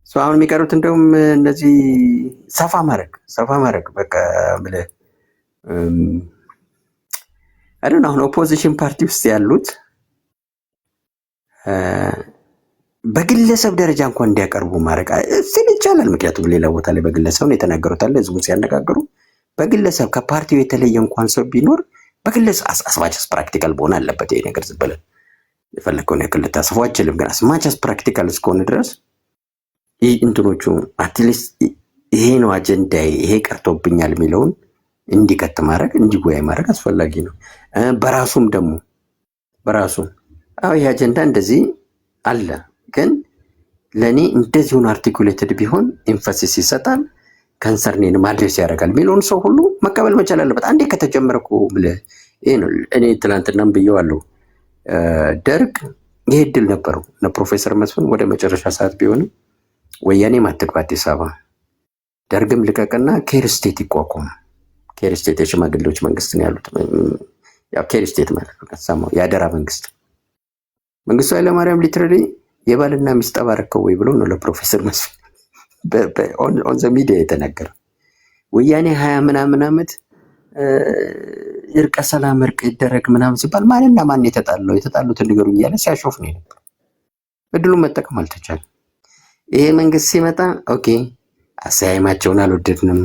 አሁን የሚቀሩት እንደውም እነዚህ ሰፋ ማድረግ በቃ ብለህ አሁን ኦፖዚሽን ፓርቲ ውስጥ ያሉት በግለሰብ ደረጃ እንኳን እንዲያቀርቡ ማድረግ ሲል ይቻላል። ምክንያቱም ሌላ ቦታ ላይ በግለሰብ ነው የተናገሩት አለ ህዝቡን ሲያነጋግሩ በግለሰብ ከፓርቲው የተለየ እንኳን ሰው ቢኖር በግለሰብ አስማችስ ፕራክቲካል በሆነ አለበት። ይሄ ነገር ዝም ብለህ የፈለከውን ያክል ልታስፈው አይችልም። ግን አስማችስ ፕራክቲካል እስከሆነ ድረስ ይህ እንትኖቹ አትሊስት ይሄ ነው አጀንዳ ይሄ ቀርቶብኛል የሚለውን እንዲቀጥ ማድረግ እንዲወያይ ማድረግ አስፈላጊ ነው። በራሱም ደግሞ ይሄ አጀንዳ እንደዚህ አለ ግን ለኔ እንደዚሁን አርቲኩሌትድ ቢሆን ኤምፋሲስ ይሰጣል፣ ከንሰርኔንም አድሬስ ያደርጋል የሚለውን ሰው ሁሉ መቀበል መቻል አለበት። አንዴ ከተጀመረኩ ብለህ ይሄ ነው። እኔ ትናንትናም ብየዋለሁ። ደርግ ይሄ እድል ነበረው እነ ፕሮፌሰር መስፍን ወደ መጨረሻ ሰዓት ቢሆንም ወያኔ ማትግባ አዲስ አበባ ደርግም ልቀቅና ኬር ስቴት ይቋቋም። ኬር ስቴት የሽማግሌዎች መንግስት ነው ያሉት። ያው ኬር ስቴት ማለት ነው። ከሰማው የአደራ መንግስቱ ኃይለማርያም ሊትራሊ የባልና ሚስት ጠብ አደረከው ወይ ብሎ ነው ለፕሮፌሰር መስፍን ኦን ዘ ሚዲያ የተናገረው። ወያኔ 20 ምናምን ዓመት እርቀ ሰላም እርቅ ይደረግ ምናምን ሲባል ማንና ማን የተጣሉትን ንገሩኝ እያለ ሲያሾፍ ነው የነበረው። እድሉን መጠቀም አልተቻለም። ይሄ መንግስት ሲመጣ ኦኬ አሰያየማቸውን አልወደድንም፣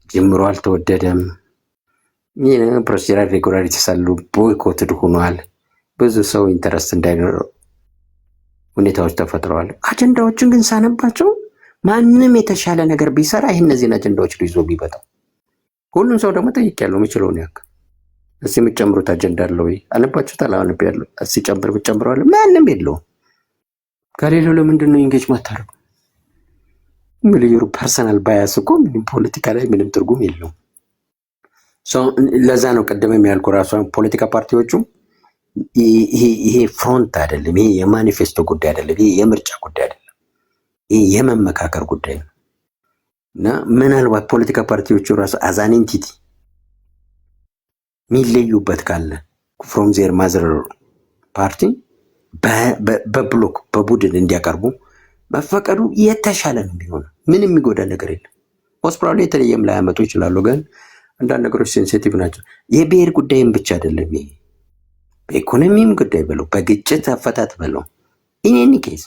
ጅምሮ አልተወደደም፣ ፕሮሲጀራል ሬጉላሪቲስ አሉ፣ ቦይኮትድ ሆኗል፣ ብዙ ሰው ኢንተረስት እንዳይኖረው ሁኔታዎች ተፈጥረዋል። አጀንዳዎችን ግን ሳነባቸው ማንም የተሻለ ነገር ቢሰራ ይህ እነዚህን አጀንዳዎች ይዞ ቢበጣው፣ ሁሉም ሰው ደግሞ ጠይቄያለሁ የምችለውን ያክል እስኪ የምትጨምሩት አጀንዳ አለ ወይ? አነባችሁት? አላነብያለሁ። እስኪ ጨምረዋል። ማንም የለውም። ከሌለው ለምንድን ነው ኢንጌጅ ማታደርጉ? ልዩ ፐርሰናል ባያስ እኮ ምንም ፖለቲካ ላይ ምንም ትርጉም የለውም። ለዛ ነው ቅድም ያልኩ ራሷ ፖለቲካ ፓርቲዎቹ ይሄ ፍሮንት አይደለም፣ ይሄ የማኒፌስቶ ጉዳይ አይደለም፣ ይሄ የምርጫ ጉዳይ አይደለም፣ ይሄ የመመካከር ጉዳይ ነው። እና ምናልባት ፖለቲካ ፓርቲዎቹ ራሱ አዛን ኤንቲቲ የሚለዩበት ካለ ፍሮም ዜር ማዘር ፓርቲ በብሎክ በቡድን እንዲያቀርቡ መፈቀዱ የተሻለ ነው የሚሆነው። ምንም የሚጎዳ ነገር የለም። ሞስት ፕሮባብሊ የተለየም ላያመጡ ይችላሉ፣ ግን አንዳንድ ነገሮች ሴንሲቲቭ ናቸው። የብሔር ጉዳይም ብቻ አይደለም፣ ይሄ በኢኮኖሚም ጉዳይ በለው፣ በግጭት አፈታት በለው፣ ኢን ኬዝ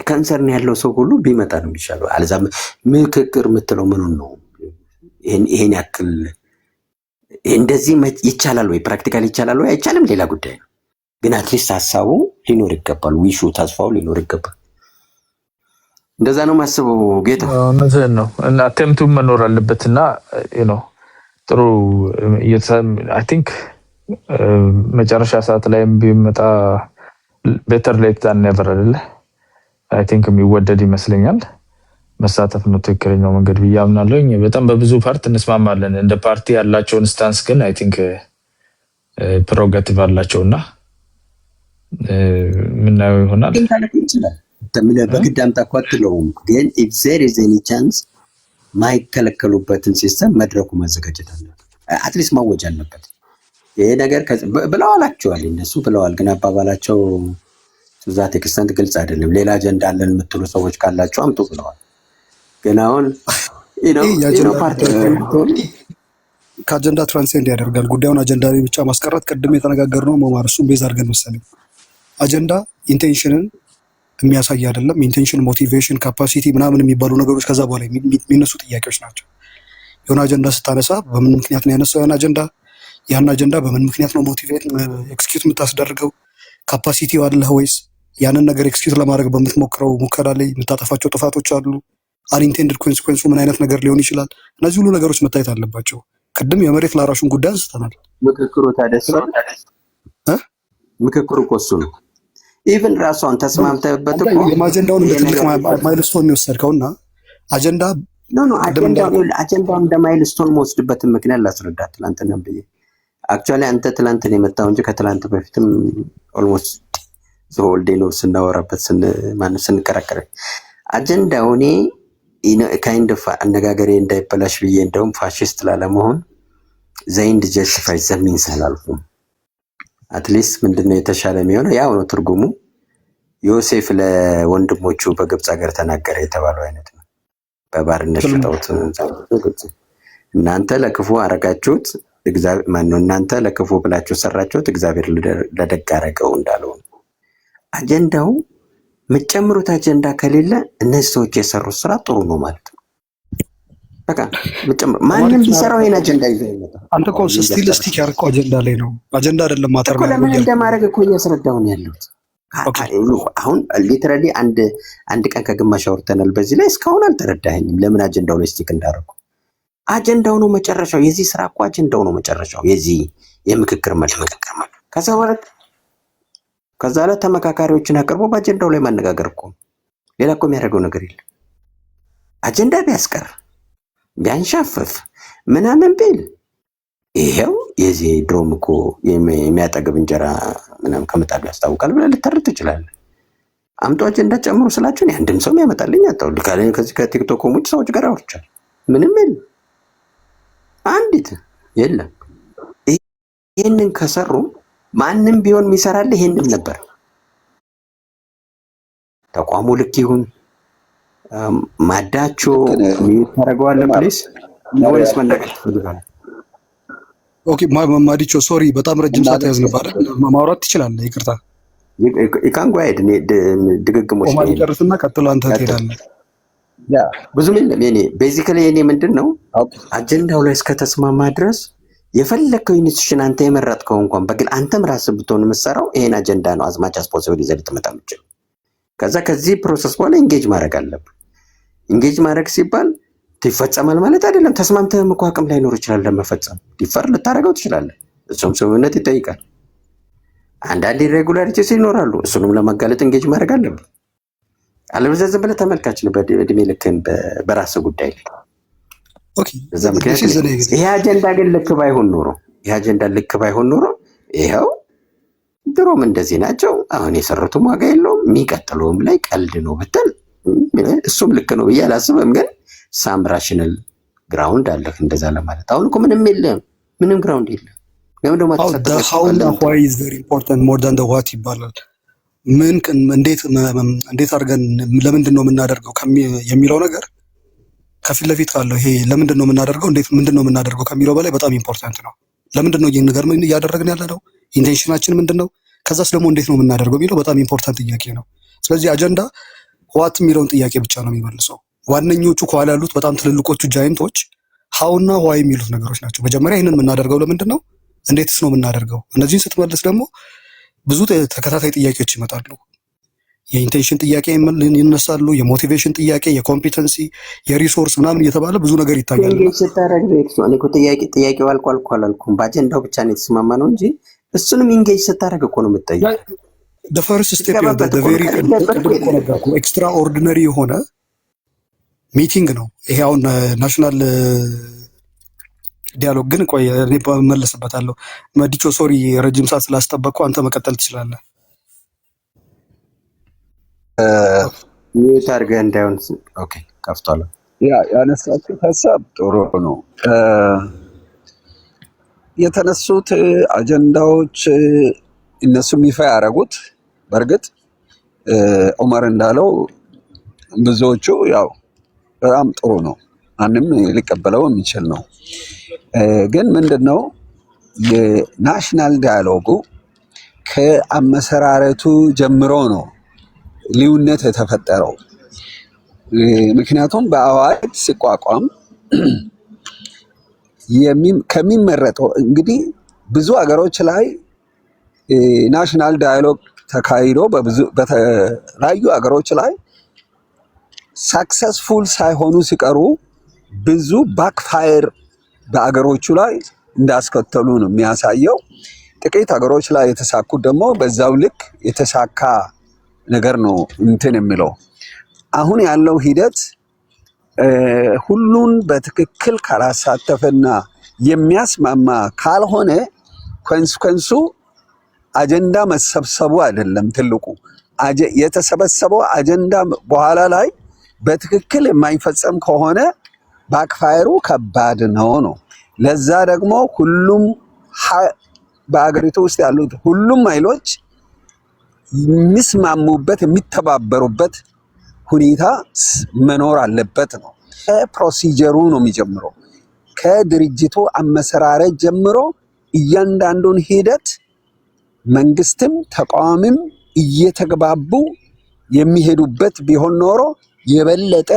ካንሰርን ያለው ሰው ሁሉ ቢመጣ ነው የሚሻለው። አለዛ ምክክር የምትለው ምኑን ነው? ይሄን ያክል እንደዚህ ይቻላል ወይ? ፕራክቲካል ይቻላል ወይ? አይቻልም፣ ሌላ ጉዳይ ነው። ግን አትሊስት ሀሳቡ ሊኖር ይገባል፣ ዊሹ ተስፋው ሊኖር ይገባል። እንደዛ ነው ማስበው። ጌታ እውነትህን ነው። እና አቴምቱም መኖር አለበት እና ጥሩ አይ ቲንክ መጨረሻ ሰዓት ላይም ቢመጣ ቤተር ሌት ዛን ኔቨር አይደለ? አይ ቲንክ የሚወደድ ይመስለኛል። መሳተፍ ነው ትክክለኛው መንገድ ብዬ አምናለሁ። በጣም በብዙ ፓርት እንስማማለን። እንደ ፓርቲ ያላቸውን ስታንስ ግን አይ ቲንክ ፕሮግሬቲቭ አላቸውና ምናየው ይሆናል። በግድ አምጣ እኮ አትለውም፣ ግን ኢፍ ዜር ኢዝ ኤኒ ቻንስ ማይከለከሉበትን ሲስተም መድረኩ ማዘጋጀት አለበት። አትሊስት ማወጅ አለበት። ይሄ ነገር ብለዋል፣ አክቹዋሊ እነሱ ብለዋል፣ ግን አባባላቸው ዛት ኤክስተንት ግልጽ አይደለም። ሌላ አጀንዳ አለን የምትሉ ሰዎች ካላችሁ አምጡ ብለዋል። ግን አሁን ፓርቲ ከአጀንዳ ትራንሴንድ ያደርጋል ጉዳዩን። አጀንዳ ላይ ብቻ ማስቀረት ቅድም የተነጋገርነው መማር እሱን ቤዝ አድርገን መሰለኝ። አጀንዳ ኢንቴንሽንን የሚያሳይ አይደለም። ኢንቴንሽን፣ ሞቲቬሽን፣ ካፓሲቲ ምናምን የሚባሉ ነገሮች ከዛ በኋላ የሚነሱ ጥያቄዎች ናቸው። የሆነ አጀንዳ ስታነሳ በምን ምክንያት ነው ያነሳው ያን አጀንዳ በምን ምክንያት ነው ሞቲቬት ኤክስኪዩት የምታስደርገው? ካፓሲቲው አለህ ወይስ? ያንን ነገር ኤክስኪዩት ለማድረግ በምትሞክረው ሙከራ ላይ የምታጠፋቸው ጥፋቶች አሉ? አንኢንቴንድድ ኮንሲኩዌንሱ ምን አይነት ነገር ሊሆን ይችላል? እነዚህ ሁሉ ነገሮች መታየት አለባቸው። ቅድም የመሬት ላራሹን ጉዳይ አንስተናል። ምክክሩ ታደሰ ምክክሩ እሱ ነው። ኢቭን ራሷን ተስማምተበት እኮ የአጀንዳውን ትልቅ ማይልስቶን የወሰድከውና አጀንዳ አጀንዳውን እንደ ማይልስቶን መወስድበትን ምክንያት ላስረዳ። ትላንትና ብዬ አክቹዋሊ አንተ ትላንትን የመጣው እንጂ ከትላንት በፊትም ኦልሞስት ዘሆልዴ ነው ስናወራበት ስንከራከረ አጀንዳው እኔ ካይንድ ኦፍ አነጋገሬ እንዳይበላሽ ብዬ እንደውም ፋሽስት ላለመሆን ዘይንድ ጀስቲፋይ ዘሚንስ አላልኩም። አትሊስት ምንድነው የተሻለ የሚሆነው? ያው ነው ትርጉሙ። ዮሴፍ ለወንድሞቹ በግብፅ ሀገር ተናገረ የተባለው አይነት ነው። በባርነት ሽጠውት እናንተ ለክፉ አረጋችሁት፣ እናንተ ለክፉ ብላችሁ ሰራችሁት፣ እግዚአብሔር ለደግ አረገው እንዳለው አጀንዳው የምትጨምሩት አጀንዳ ከሌለ እነዚህ ሰዎች የሰሩት ስራ ጥሩ ነው ማለት ነው። በቃ ማንም ቢሰራው ይሄን አጀንዳ ይዞ ይመጣል። አንተ እኮ ስቲል ስቲክ ያልከው አጀንዳ ላይ ነው። አጀንዳ አይደለም ማተር ነው። ለምን እንደማድረግ እኮ እያስረዳሁ ነው ያለሁት። አሁን ሊትራሊ አንድ ቀን ከግማሽ አውርተናል በዚህ ላይ። እስካሁን አልተረዳኸኝም ለምን አጀንዳው ላይ ስቲክ እንዳደረኩ። አጀንዳው ነው መጨረሻው። የዚህ ስራ እኮ አጀንዳው ነው መጨረሻው፣ የዚህ የምክክር መልክ። ከዛ ላይ ተመካካሪዎችን አቅርቦ በአጀንዳው ላይ ማነጋገር እኮ ሌላ እኮ የሚያደርገው ነገር የለም። አጀንዳ ቢያስቀር ቢያንሻፈፍ ምናምን ቢል ይሄው የዚህ ድሮም እኮ የሚያጠግብ እንጀራ ምናምን ከምጣዱ ያስታውቃል ብለህ ልተርት ትችላለህ። አምጦ አጀንዳ ጨምሩ ስላችሁ አንድም ሰው የሚያመጣልኝ አጣው። ከዚህ ከቲክቶክ ውጭ ሰዎች ጋር አውርቻለሁ፣ ምንም የለም፣ አንዲት የለም። ይህንን ከሰሩ ማንም ቢሆን የሚሰራል ይሄንን ነበር። ተቋሙ ልክ ይሁን ማዳቸው የሚታረገዋለ ፕሊስ ነው ወይስ መናገር ትፈልጋለህ? ኦኬ ማዲቾ ሶሪ በጣም ረጅም ሰዓት ያዝንባል። ማውራት ትችላለህ። ይቅርታ ይካን ጓይድ ድግግሞች ኦማር ይጨርስና ቀጥሎ አንተ ትሄዳለህ። ያ ብዙ ምን እኔ ቤዚካሊ እኔ ምንድነው አጀንዳው ላይ እስከተስማማ ድረስ የፈለከው ኢንስቲትዩሽን አንተ የመረጥከው እንኳን በግል አንተም ራስህ ብትሆን የምትሰራው ይሄን አጀንዳ ነው አዝማች አስፖሲብል ይዘህ ልትመጣ የምትችል። ከዛ ከዚህ ፕሮሰስ በኋላ ኢንጌጅ ማድረግ አለብህ። ኢንጌጅ ማድረግ ሲባል ይፈጸማል ማለት አይደለም። ተስማምተህም እኮ አቅም ላይኖር ይችላል ለመፈጸም። ዲፈር ልታደርገው ትችላለህ። እሱም ስምምነት ይጠይቃል። አንዳንድ ኢሬጉላሪቲስ ይኖራሉ። እሱንም ለማጋለጥ ኢንጌጅ ማድረግ አለብህ። አለበለዚያ ዝም ብለህ ተመልካች ነው በእድሜ ልክህን በራስህ ጉዳይ ላይ። ኦኬ በዛ ምክንያት ይሄ አጀንዳ ግን ልክ ባይሆን ኖሮ ይኸው ድሮም እንደዚህ ናቸው፣ አሁን የሰሩትም ዋጋ የለውም፣ የሚቀጥለውም ላይ ቀልድ ነው ብትል እሱም ልክ ነው ብዬ አላስብም። ግን ሳም ራሽናል ግራውንድ አለህ እንደዛ ለማለት። አሁን እኮ ምንም የለም፣ ምንም ግራውንድ የለም። ለምን ደግሞ ሃውና ዋይ ኢዝ ቬሪ ኢምፖርታንት ሞር ዳን ዘ ዋት ይባላል። ምን እንዴት አድርገን ለምንድን ነው የምናደርገው የሚለው ነገር ከፊት ለፊት ካለው ይሄ ለምንድን ነው የምናደርገው ምንድን ነው የምናደርገው ከሚለው በላይ በጣም ኢምፖርታንት ነው። ለምንድን ነው ይህን ነገር ምን እያደረግን ያለ ነው? ኢንቴንሽናችን ምንድን ነው? ከዛስ ደግሞ እንዴት ነው የምናደርገው የሚለው በጣም ኢምፖርታንት ጥያቄ ነው። ስለዚህ አጀንዳ ዋት የሚለውን ጥያቄ ብቻ ነው የሚመልሰው። ዋነኞቹ ከኋላ ያሉት በጣም ትልልቆቹ ጃይንቶች ሃውና ዋይ የሚሉት ነገሮች ናቸው። መጀመሪያ ይህንን የምናደርገው ለምንድን ነው? እንዴትስ ነው የምናደርገው? እነዚህን ስትመልስ ደግሞ ብዙ ተከታታይ ጥያቄዎች ይመጣሉ። የኢንቴንሽን ጥያቄ ይነሳሉ፣ የሞቲቬሽን ጥያቄ፣ የኮምፒተንሲ፣ የሪሶርስ ምናምን እየተባለ ብዙ ነገር ይታያል። ጥያቄው አልኳልኩም በአጀንዳው ብቻ ነው የተስማማ ነው እንጂ እሱንም ኢንጌጅ ስታደርግ እኮ ነው የምትጠይቀው። ፈርስት ስቴፕ ቬሪ ኤክስትራ ኦርዲነሪ የሆነ ሚቲንግ ነው ይሄ። አሁን ናሽናል ዲያሎግ ግን ቆይ እኔ መለስበታለሁ። መዲቾ ሶሪ ረጅም ሰዓት ስላስጠበቅኩ አንተ መቀጠል ትችላለህ። ታርገህ እንዳይሆን ኦኬ ከፍቷል። ያነሳችሁት ሀሳብ ጥሩ ነው። የተነሱት አጀንዳዎች እነሱም ይፋ ያደረጉት በእርግጥ ኦመር እንዳለው ብዙዎቹ ያው በጣም ጥሩ ነው፣ ማንም ሊቀበለው የሚችል ነው። ግን ምንድነው የናሽናል ዳያሎጉ ከአመሰራረቱ ጀምሮ ነው ልዩነት የተፈጠረው። ምክንያቱም በአዋጅ ሲቋቋም ከሚመረጠው እንግዲህ ብዙ ሀገሮች ላይ ናሽናል ዳያሎግ ተካሂዶ በተለያዩ ሀገሮች ላይ ሳክሰስፉል ሳይሆኑ ሲቀሩ ብዙ ባክፋየር በአገሮቹ ላይ እንዳስከተሉ ነው የሚያሳየው። ጥቂት ሀገሮች ላይ የተሳኩት ደግሞ በዛው ልክ የተሳካ ነገር ነው እንትን የሚለው። አሁን ያለው ሂደት ሁሉን በትክክል ካላሳተፈና የሚያስማማ ካልሆነ ኮንስኮንሱ አጀንዳ መሰብሰቡ አይደለም ትልቁ የተሰበሰበው አጀንዳ በኋላ ላይ በትክክል የማይፈጸም ከሆነ ባክፋየሩ ከባድ ነው። ለዛ ደግሞ ሁሉም በአገሪቱ ውስጥ ያሉት ሁሉም ኃይሎች የሚስማሙበት የሚተባበሩበት ሁኔታ መኖር አለበት ነው። ከፕሮሲጀሩ ነው የሚጀምረው። ከድርጅቱ አመሰራረት ጀምሮ እያንዳንዱን ሂደት መንግስትም ተቃዋሚም እየተግባቡ የሚሄዱበት ቢሆን ኖሮ የበለጠ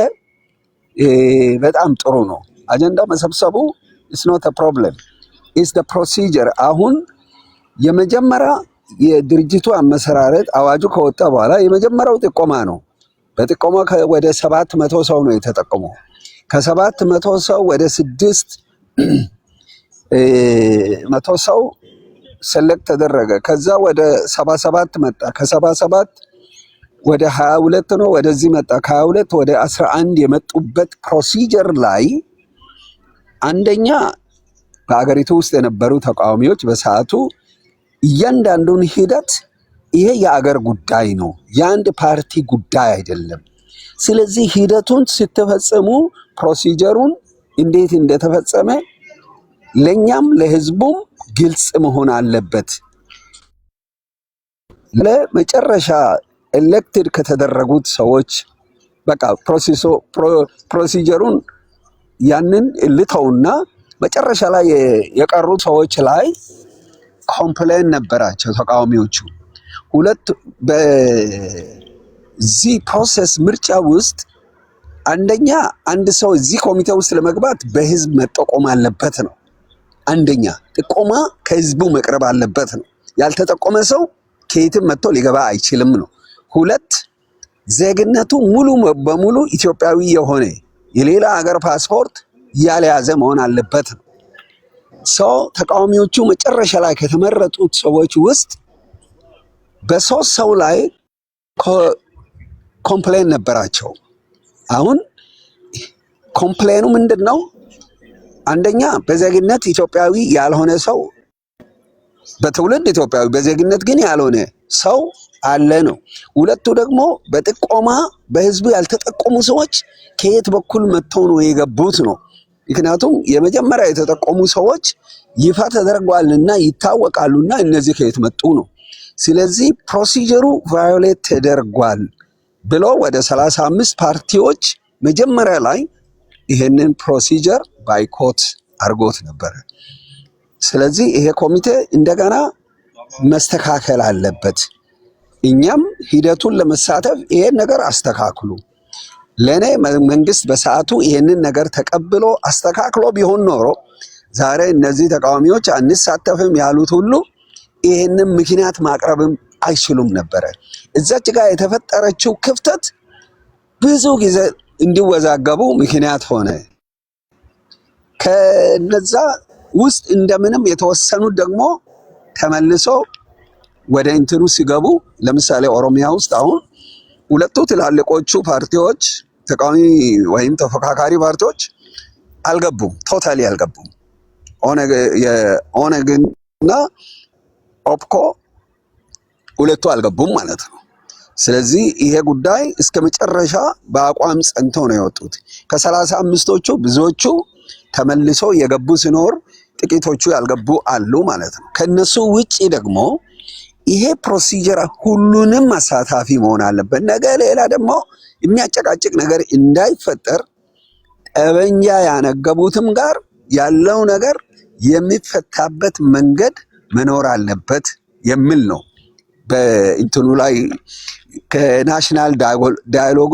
በጣም ጥሩ ነው። አጀንዳ መሰብሰቡ is not a problem, is the procedure። አሁን የመጀመሪያ የድርጅቱ አመሰራረት አዋጁ ከወጣ በኋላ የመጀመሪያው ጥቆማ ነው። በጥቆማ ወደ 700 ሰው ነው የተጠቆመው። ከ700 ሰው ወደ 600 ሰው ሴሌክት ተደረገ። ከዛ ወደ 77 መጣ። ከ77 ወደ 22 ነው ወደዚህ መጣ። ከ22 ወደ 11 የመጡበት ፕሮሲጀር ላይ አንደኛ በአገሪቱ ውስጥ የነበሩ ተቃዋሚዎች በሰዓቱ እያንዳንዱን ሂደት ይሄ የአገር ጉዳይ ነው፣ የአንድ ፓርቲ ጉዳይ አይደለም። ስለዚህ ሂደቱን ስትፈጽሙ ፕሮሲጀሩን እንዴት እንደተፈጸመ ለኛም ለህዝቡም ግልጽ መሆን አለበት። ለመጨረሻ ኤሌክትድ ከተደረጉት ሰዎች በቃ ፕሮሲጀሩን ያንን ልተውና መጨረሻ ላይ የቀሩት ሰዎች ላይ ኮምፕሌን ነበራቸው ተቃዋሚዎቹ። ሁለት በዚህ ፕሮሰስ ምርጫ ውስጥ አንደኛ አንድ ሰው እዚህ ኮሚቴ ውስጥ ለመግባት በህዝብ መጠቆም አለበት ነው። አንደኛ ጥቆማ ከህዝቡ መቅረብ አለበት ነው። ያልተጠቆመ ሰው ከየትም መጥቶ ሊገባ አይችልም ነው። ሁለት ዜግነቱ ሙሉ በሙሉ ኢትዮጵያዊ የሆነ የሌላ ሀገር ፓስፖርት ያልያዘ መሆን አለበት ነው። ሰው ተቃዋሚዎቹ መጨረሻ ላይ ከተመረጡት ሰዎች ውስጥ በ3 ሰው ላይ ኮምፕሌን ነበራቸው። አሁን ኮምፕሌኑ ምንድነው? አንደኛ በዜግነት ኢትዮጵያዊ ያልሆነ ሰው፣ በትውልድ ኢትዮጵያዊ በዜግነት ግን ያልሆነ ሰው አለ ነው። ሁለቱ ደግሞ በጥቆማ በህዝቡ ያልተጠቆሙ ሰዎች ከየት በኩል መጥተው ነው የገቡት ነው። ምክንያቱም የመጀመሪያ የተጠቆሙ ሰዎች ይፋ ተደርጓልና ይታወቃሉና እነዚህ ከየት መጡ ነው። ስለዚህ ፕሮሲጀሩ ቫዮሌት ተደርጓል ብሎ ወደ 35 ፓርቲዎች መጀመሪያ ላይ ይሄንን ፕሮሲጀር ባይኮት አድርጎት ነበረ። ስለዚህ ይሄ ኮሚቴ እንደገና መስተካከል አለበት። እኛም ሂደቱን ለመሳተፍ ይሄን ነገር አስተካክሉ። ለኔ መንግስት በሰዓቱ ይሄንን ነገር ተቀብሎ አስተካክሎ ቢሆን ኖሮ ዛሬ እነዚህ ተቃዋሚዎች አንሳተፍም ያሉት ሁሉ ይሄንን ምክንያት ማቅረብም አይችሉም ነበረ። እዛች ጋር የተፈጠረችው ክፍተት ብዙ ጊዜ እንዲወዛገቡ ምክንያት ሆነ። ከነዛ ውስጥ እንደምንም የተወሰኑት ደግሞ ተመልሶ ወደ እንትኑ ሲገቡ፣ ለምሳሌ ኦሮሚያ ውስጥ አሁን ሁለቱ ትላልቆቹ ፓርቲዎች ተቃዋሚ ወይም ተፎካካሪ ፓርቲዎች አልገቡም፣ ቶታሊ አልገቡም። ኦነግና ኦፕኮ ሁለቱ አልገቡም ማለት ነው። ስለዚህ ይሄ ጉዳይ እስከ መጨረሻ በአቋም ጸንተው ነው የወጡት። ከ35ቶቹ ብዙዎቹ ተመልሶ የገቡ ሲኖር ጥቂቶቹ ያልገቡ አሉ ማለት ነው። ከነሱ ውጪ ደግሞ ይሄ ፕሮሲጀር ሁሉንም አሳታፊ መሆን አለበት። ነገ ሌላ ደግሞ የሚያጨቃጭቅ ነገር እንዳይፈጠር ጠበንጃ ያነገቡትም ጋር ያለው ነገር የሚፈታበት መንገድ መኖር አለበት የሚል ነው። በእንትኑ ላይ ከናሽናል ዳያሎግ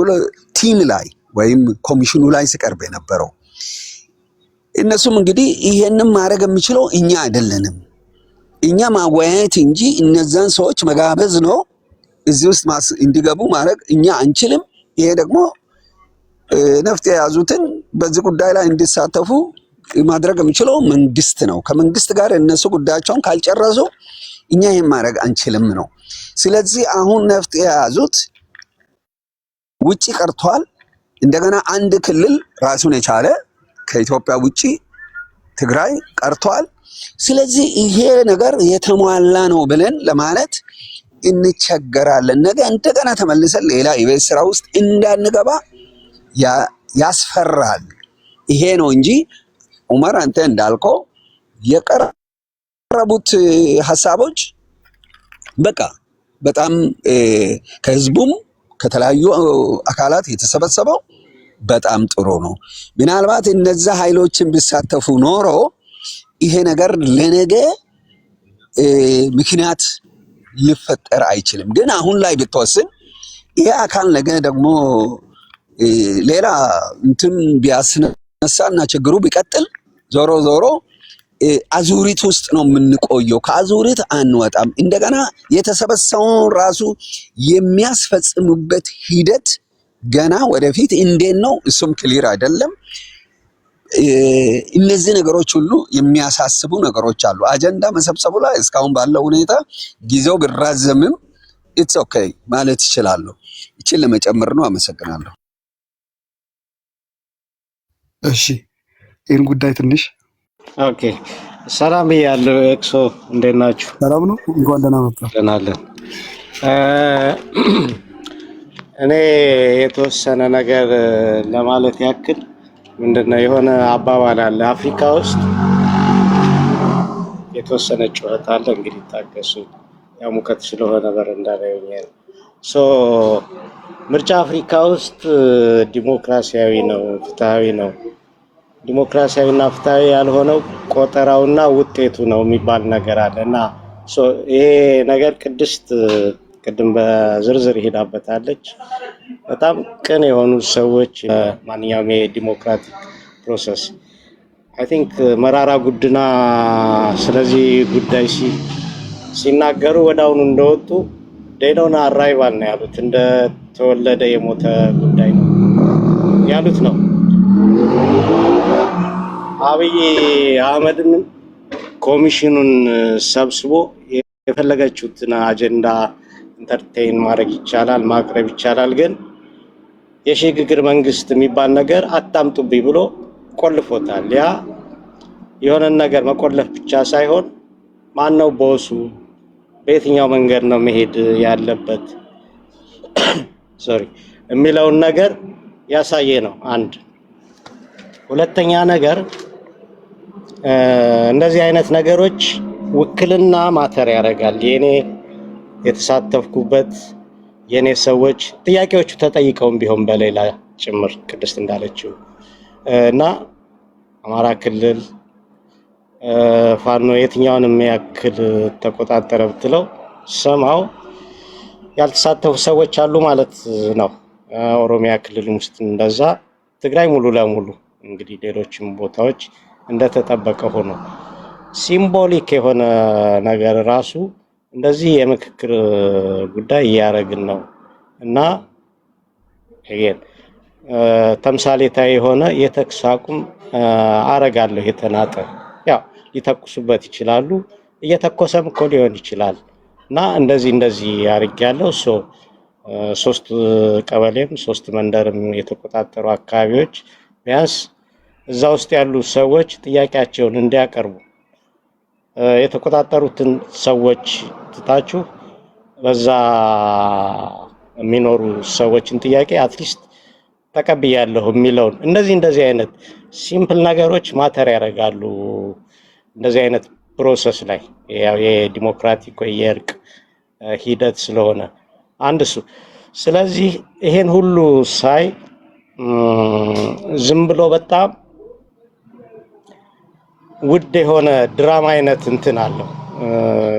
ቲም ላይ ወይም ኮሚሽኑ ላይ ሲቀርብ የነበረው እነሱም እንግዲህ ይሄንን ማድረግ የሚችለው እኛ አይደለንም፣ እኛ ማወያየት እንጂ እነዛን ሰዎች መጋበዝ ነው። እዚህ ውስጥ እንዲገቡ ማድረግ እኛ አንችልም። ይሄ ደግሞ ነፍጥ የያዙትን በዚህ ጉዳይ ላይ እንዲሳተፉ ማድረግ የሚችለው መንግስት ነው። ከመንግስት ጋር እነሱ ጉዳያቸውን ካልጨረሱ እኛ ይሄን ማድረግ አንችልም ነው። ስለዚህ አሁን ነፍጥ የያዙት ውጪ ቀርቷል። እንደገና አንድ ክልል ራሱን የቻለ ከኢትዮጵያ ውጪ ትግራይ ቀርቷል። ስለዚህ ይሄ ነገር የተሟላ ነው ብለን ለማለት እንቸገራለን። ነገ እንደገና ተመልሰን ሌላ የቤት ስራ ውስጥ እንዳንገባ ያስፈራል። ይሄ ነው እንጂ ዑመር አንተ እንዳልከው የቀረቡት ሀሳቦች በቃ በጣም ከህዝቡም ከተለያዩ አካላት የተሰበሰበው በጣም ጥሩ ነው። ምናልባት እነዛ ኃይሎችን ቢሳተፉ ኖሮ ይሄ ነገር ለነገ ምክንያት ሊፈጠር አይችልም። ግን አሁን ላይ ብትወስን ይሄ አካል ነገ ደግሞ ሌላ እንትን ቢያስነሳና ችግሩ ቢቀጥል ዞሮ ዞሮ አዙሪት ውስጥ ነው የምንቆየው። ከአዙሪት አንወጣም። እንደገና የተሰበሰበውን ራሱ የሚያስፈጽሙበት ሂደት ገና ወደፊት እንዴት ነው እሱም ክሊር አይደለም። እነዚህ ነገሮች ሁሉ የሚያሳስቡ ነገሮች አሉ። አጀንዳ መሰብሰቡ ላይ እስካሁን ባለው ሁኔታ ጊዜው ቢራዘምም ኢትስ ኦኬ ማለት ይችላለሁ። ይችን ለመጨመር ነው። አመሰግናለሁ። እሺ ይህን ጉዳይ ትንሽ ኦኬ። ሰላም ብያለሁ። ኤክሶ እንዴት ናችሁ? ሰላም ነው። እንኳን ደህና መጣ። ደህና ነን። እኔ የተወሰነ ነገር ለማለት ያክል ምንድነው የሆነ አባባል አለ አፍሪካ ውስጥ የተወሰነ ጩኸት አለ። እንግዲህ ታገሱ። ያው ሙቀት ስለሆነ በረንዳ ላይ ሆኜ ነው። ሶ ምርጫ አፍሪካ ውስጥ ዲሞክራሲያዊ ነው፣ ፍትሃዊ ነው። ዲሞክራሲያዊና ፍትሃዊ ያልሆነው ቆጠራውና ውጤቱ ነው የሚባል ነገር አለ እና ይሄ ነገር ቅድስት ቅድም በዝርዝር ሄዳበታለች። በጣም ቅን የሆኑ ሰዎች ማንኛውም የዲሞክራቲክ ፕሮሰስ አይ ቲንክ መራራ ጉድና ስለዚህ ጉዳይ ሲናገሩ ወዳውኑ እንደወጡ ዴዶና አራይቫል ነው ያሉት። እንደተወለደ የሞተ ጉዳይ ነው ያሉት ነው። አብይ አህመድን ኮሚሽኑን ሰብስቦ የፈለገችውን አጀንዳ ኢንተርቴይን ማድረግ ይቻላል፣ ማቅረብ ይቻላል። ግን የሽግግር መንግስት የሚባል ነገር አታምጡብኝ ብሎ ቆልፎታል። ያ የሆነን ነገር መቆለፍ ብቻ ሳይሆን ማነው ቦሱ፣ በየትኛው መንገድ ነው መሄድ ያለበት የሚለውን ነገር ያሳየ ነው። አንድ ሁለተኛ ነገር እንደዚህ አይነት ነገሮች ውክልና ማተር ያደርጋል። የኔ የተሳተፍኩበት የኔ ሰዎች ጥያቄዎቹ ተጠይቀውም ቢሆን በሌላ ጭምር ቅድስት እንዳለችው እና አማራ ክልል ፋኖ የትኛውንም ያክል ተቆጣጠረ ብትለው ሰማው ያልተሳተፉ ሰዎች አሉ ማለት ነው። ኦሮሚያ ክልል ውስጥ እንደዛ፣ ትግራይ ሙሉ ለሙሉ እንግዲህ ሌሎችም ቦታዎች እንደተጠበቀ ሆኖ ሲምቦሊክ የሆነ ነገር ራሱ እንደዚህ የምክክር ጉዳይ እያደረግን ነው እና ይሄን ተምሳሌታዊ የሆነ የተኩስ አቁም አረጋለሁ የተናጠ ያው ሊተኩሱበት ይችላሉ፣ እየተኮሰም እኮ ሊሆን ይችላል እና እንደዚህ አድርጌያለሁ። ሶስት ቀበሌም 3 መንደርም የተቆጣጠሩ አካባቢዎች ቢያንስ እዛ ውስጥ ያሉ ሰዎች ጥያቄያቸውን እንዲያቀርቡ የተቆጣጠሩትን ሰዎች ትታችሁ በዛ የሚኖሩ ሰዎችን ጥያቄ አትሊስት ተቀብያለሁ የሚለውን እንደዚህ አይነት ሲምፕል ነገሮች ማተር ያደርጋሉ። እንደዚህ አይነት ፕሮሰስ ላይ ያው የዲሞክራቲክ ወይ የእርቅ ሂደት ስለሆነ አንድ እሱ። ስለዚህ ይሄን ሁሉ ሳይ ዝም ብሎ በጣም ውድ የሆነ ድራማ አይነት እንትን አለው።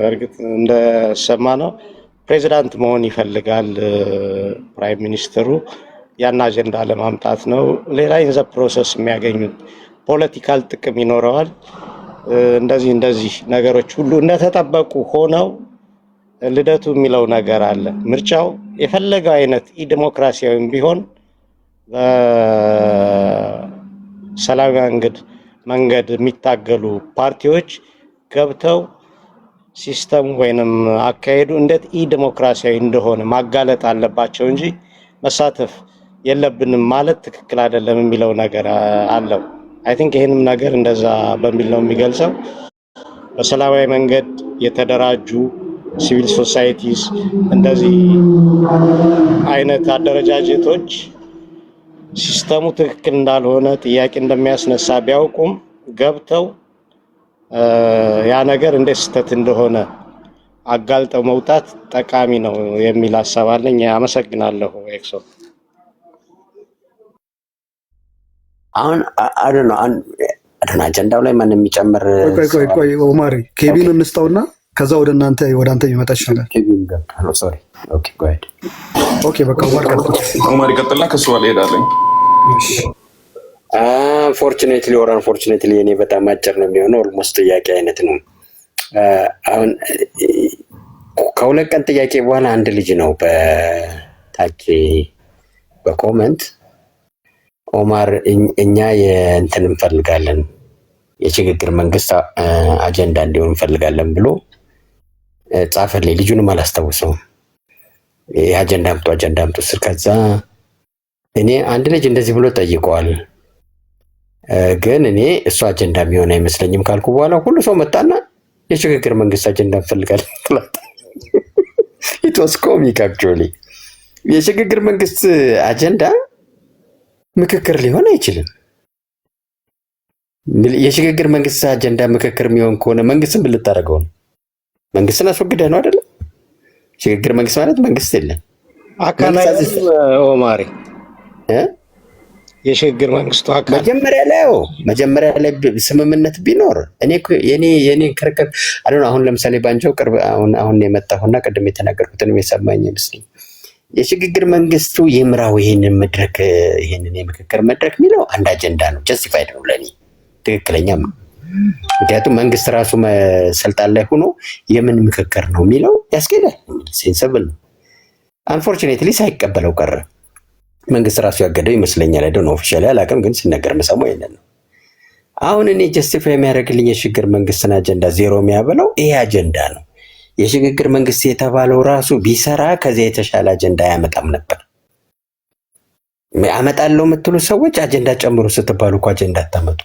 እርግጥ እንደሰማነው ፕሬዚዳንት መሆን ይፈልጋል ፕራይም ሚኒስትሩ፣ ያን አጀንዳ ለማምጣት ነው። ሌላ ኢን ዘ ፕሮሰስ የሚያገኙት ፖለቲካል ጥቅም ይኖረዋል። እንደዚህ ነገሮች ሁሉ እንደተጠበቁ ሆነው ልደቱ የሚለው ነገር አለ። ምርጫው የፈለገው አይነት ኢዲሞክራሲያዊም ቢሆን በሰላማዊ መንገድ የሚታገሉ ፓርቲዎች ገብተው ሲስተም ወይንም አካሄዱ እንዴት ኢዲሞክራሲያዊ እንደሆነ ማጋለጥ አለባቸው እንጂ መሳተፍ የለብንም ማለት ትክክል አይደለም የሚለው ነገር አለው። አይ ቲንክ ይሄንም ነገር እንደዛ በሚል ነው የሚገልጸው። በሰላማዊ መንገድ የተደራጁ ሲቪል ሶሳይቲስ እንደዚህ አይነት አደረጃጀቶች ሲስተሙ ትክክል እንዳልሆነ ጥያቄ እንደሚያስነሳ ቢያውቁም ገብተው ያ ነገር እንደ ስህተት እንደሆነ አጋልጠው መውጣት ጠቃሚ ነው የሚል ሀሳብ አለኝ። አመሰግናለሁ። ኤክሶ አሁን አጀንዳው ላይ ማን የሚጨምር ቆይ ኦማሪ ኬቢን እንስጠውና ከዛ ወደ አንተ የሚመጣ ይችላል። ኬቢን ገብታ ነው። ሶሪ ኦኬ ጎ አሄድ። ኦኬ በቃ ኦማር ይቀጥልና ከሱ በኋላ እሄዳለሁ። ፎርቹኔትሊ ኦር አንፎርቹኔትሊ እኔ በጣም አጭር ነው የሚሆነው። ኦልሞስት ጥያቄ አይነት ነው። አሁን ከሁለት ቀን ጥያቄ በኋላ አንድ ልጅ ነው በታች በኮመንት ኦማር እኛ የእንትን እንፈልጋለን የሽግግር መንግስት አጀንዳ እንዲሆን እንፈልጋለን ብሎ ጻፈልኝ። ልጁንም አላስታውሰውም። ይህ አጀንዳ አምጡ ስል ከዛ እኔ አንድ ልጅ እንደዚህ ብሎ ጠይቀዋል፣ ግን እኔ እሱ አጀንዳ የሚሆን አይመስለኝም ካልኩ በኋላ ሁሉ ሰው መጣና የሽግግር መንግስት አጀንዳ እንፈልጋለን ትላለህ። ኢት ዋዝ ኮሚክ አክቹዋሊ። የሽግግር መንግስት አጀንዳ ምክክር ሊሆን አይችልም። የሽግግር መንግስት አጀንዳ ምክክር የሚሆን ከሆነ መንግስትን ምን ልታደርገው ነው? መንግስትን አስወግደህ ነው አይደለም? ሽግግር መንግስት ማለት መንግስት የለም አካላዊ ኦማሪ የሽግግር መንግስቱ አካል መጀመሪያ ላይ ስምምነት ቢኖር የኔ ክርክር አሁን ለምሳሌ ባንጃው ቅርብ አሁን የመጣሁና ቅድም የተናገርኩትን የሰማኝ ይመስለኝ የሽግግር መንግስቱ ይምራው ይሄንን የምክክር መድረክ የሚለው አንድ አጀንዳ ነው። ጀስቲፋይድ ነው ለኔ ትክክለኛም ነው። ምክንያቱም መንግስት ራሱ ስልጣን ላይ ሆኖ የምን ምክክር ነው የሚለው ያስኬዳል፣ ሴንሰብል ነው። አንፎርቹኔትሊ ሳይቀበለው ቀረ። መንግስት ራሱ ያገደው ይመስለኛል። አይደል ነው ኦፊሻሊ አላውቅም፣ ግን ሲነገር መሰማው ይሄንን ነው። አሁን እኔ ጀስቲፋይ የሚያደርግልኝ የሽግግር መንግስትን አጀንዳ ዜሮ የሚያበለው ይሄ አጀንዳ ነው። የሽግግር መንግስት የተባለው ራሱ ቢሰራ ከዚያ የተሻለ አጀንዳ አያመጣም ነበር። አመጣለሁ የምትሉ ሰዎች አጀንዳ ጨምሩ ስትባሉ እኮ አጀንዳ አታመጡ።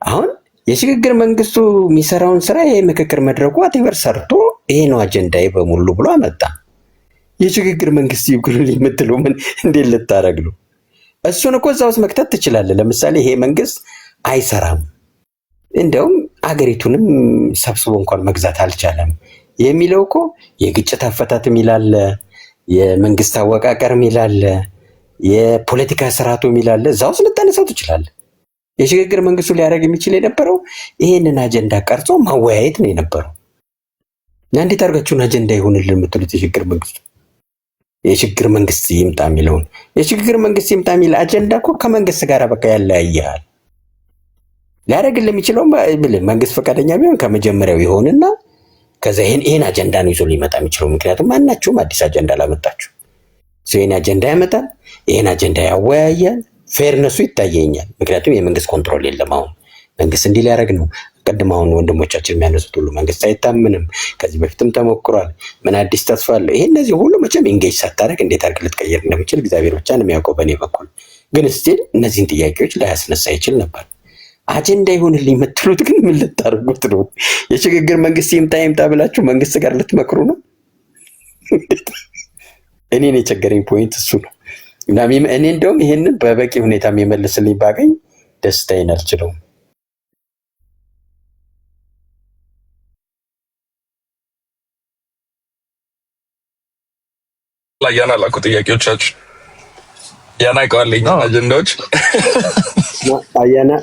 አሁን የሽግግር መንግስቱ የሚሰራውን ስራ ይሄ ምክክር መድረኩ አትበር ሰርቶ ይሄ ነው አጀንዳዬ በሙሉ ብሎ አመጣ። የሽግግር መንግስት ይጉልል የምትለው ምን እንዴት ልታረግ ነው? እሱን እኮ እዛ ውስጥ መክተት ትችላለህ። ለምሳሌ ይሄ መንግስት አይሰራም፣ እንደውም አገሪቱንም ሰብስቦ እንኳን መግዛት አልቻለም የሚለው እኮ የግጭት አፈታት ሚላለ፣ የመንግስት አወቃቀር ሚላለ፣ የፖለቲካ ስርዓቱ ሚላለ እዛ ውስጥ ልታነሳው ትችላለህ። የሽግግር መንግስቱ ሊያደርግ የሚችል የነበረው ይሄንን አጀንዳ ቀርጾ ማወያየት ነው የነበረው። እና እንዴት አድርጋችሁን አጀንዳ ይሆንልን የምትሉት የሽግግር መንግስት ይምጣ የሚለውን የሽግግር መንግስት ይምጣ የሚል አጀንዳ እኮ ከመንግስት ጋር በቃ ያለያያል። ሊያደርግልን የሚችለው መንግስት ፈቃደኛ ቢሆን ከመጀመሪያው ይሆንና ከዛ ይሄን አጀንዳ ነው ይዞ ሊመጣ የሚችለው። ምክንያቱም ማናችሁም አዲስ አጀንዳ ላመጣችሁ ይሄን አጀንዳ ያመጣል፣ ይሄን አጀንዳ ያወያያል። ፌርነሱ ይታየኛል። ምክንያቱም የመንግስት ኮንትሮል የለም። አሁን መንግስት እንዲህ ሊያደርግ ነው። ቀድሞ አሁን ወንድሞቻችን የሚያነሱት ሁሉ መንግስት አይታምንም፣ ከዚህ በፊትም ተሞክሯል፣ ምን አዲስ ተስፋ አለው? ይሄ እነዚህ ሁሉ መቼም ኢንጌጅ ሳታደርግ እንዴት አድርግ ልትቀየር እንደሚችል እግዚአብሔር ብቻ ነው የሚያውቀው። በእኔ በኩል ግን ስቲል እነዚህን ጥያቄዎች ላያስነሳ ይችል ነበር። አጀንዳ ይሆንልኝ የምትሉት ግን ምን ልታደርጉት ነው? የሽግግር መንግስት ይምጣ ብላችሁ መንግስት ጋር ልትመክሩ ነው? እኔን የቸገረኝ ፖይንት እሱ ነው። እኔ እንደውም ይሄንን በበቂ ሁኔታ የሚመልስልኝ ባገኝ ደስታዬን አልችለውም። ያና ላኩ ጥያቄዎቻችሁ ያና ይቀዋለኝ አጀንዳዎች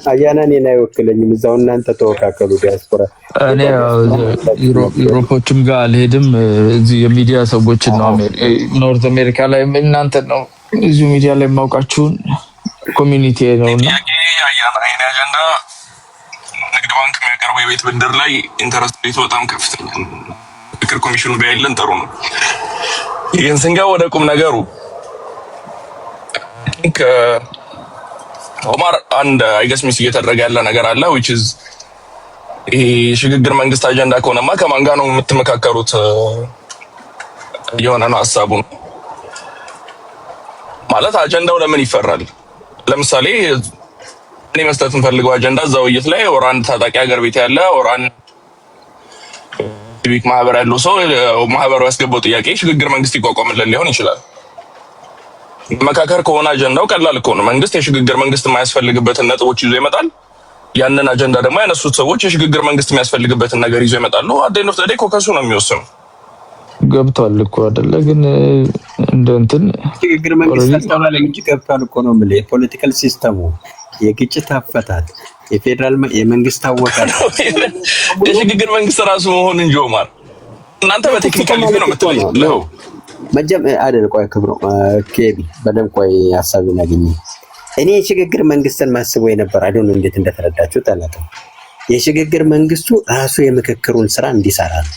አያና እኔን አይወክለኝም። እዛው እናንተ ተወካከሉ። ዲያስፖራ እኔ ዩሮፖችም ጋር አልሄድም። እዚህ የሚዲያ ሰዎችን ነው ኖርት አሜሪካ ላይ እናንተ ነው እዚሁ ሚዲያ ላይ የማውቃችሁን ኮሚኒቲ ነውና አያና አጀንዳ ንግድ ባንክ የሚያቀርበው የቤት ብድር ላይ ኢንተረስት ሬቱ በጣም ከፍተኛ ነው። ምክር ኮሚሽኑ ቢያይልን ጥሩ ነው። ይህን ስንጋ ወደ ቁም ነገሩ ኦማር አንድ አይገስ ሚስ እየተደረገ ያለ ነገር አለ which is ይሄ ሽግግር መንግስት አጀንዳ ከሆነማ ከማን ጋር ነው የምትመካከሩት የሆነ ነው ሐሳቡ ማለት አጀንዳው ለምን ይፈራል? ለምሳሌ እኔ መስጠት እንፈልገው አጀንዳ እዛው ውይይት ላይ አንድ ታጣቂ ሀገር ቤት ያለ አንድ ሲቪክ ማህበር ያለው ሰው ማህበሩ ያስገባው ጥያቄ ሽግግር መንግስት ይቋቋምልን ሊሆን ይችላል። መካከር ከሆነ አጀንዳው ቀላል እኮ ነው። መንግስት የሽግግር መንግስት የማያስፈልግበትን ነጥቦች ይዞ ይመጣል። ያንን አጀንዳ ደግሞ ያነሱት ሰዎች የሽግግር መንግስት የሚያስፈልግበትን ነገር ይዞ ይመጣሉ። አደኝ ኦፍ ዘ ዴይ ኮከሱ ነው የሚወስነው። ገብቷል እኮ አይደለ? ግን እንትን ሽግግር መንግስት አስተዋላ እንጂ ገብቷል እኮ ነው የምልህ። የፖለቲካል ሲስተሙ፣ የግጭት አፈታት፣ የፌደራል የመንግስት አወቃቀር የሽግግር መንግስት ራሱ መሆን እንጂ ኦማር እናንተ በቴክኒካል ነው የምትለው አይደል? ቆይ ክብሮ ኬቢ በደምብ ቆይ ሀሳብን አገኘ። እኔ የሽግግር መንግስትን ማስበው የነበር አይደል? እንዴት እንደተረዳችሁ አላውቅም። የሽግግር መንግስቱ ራሱ የምክክሩን ስራ እንዲሰራ ነው።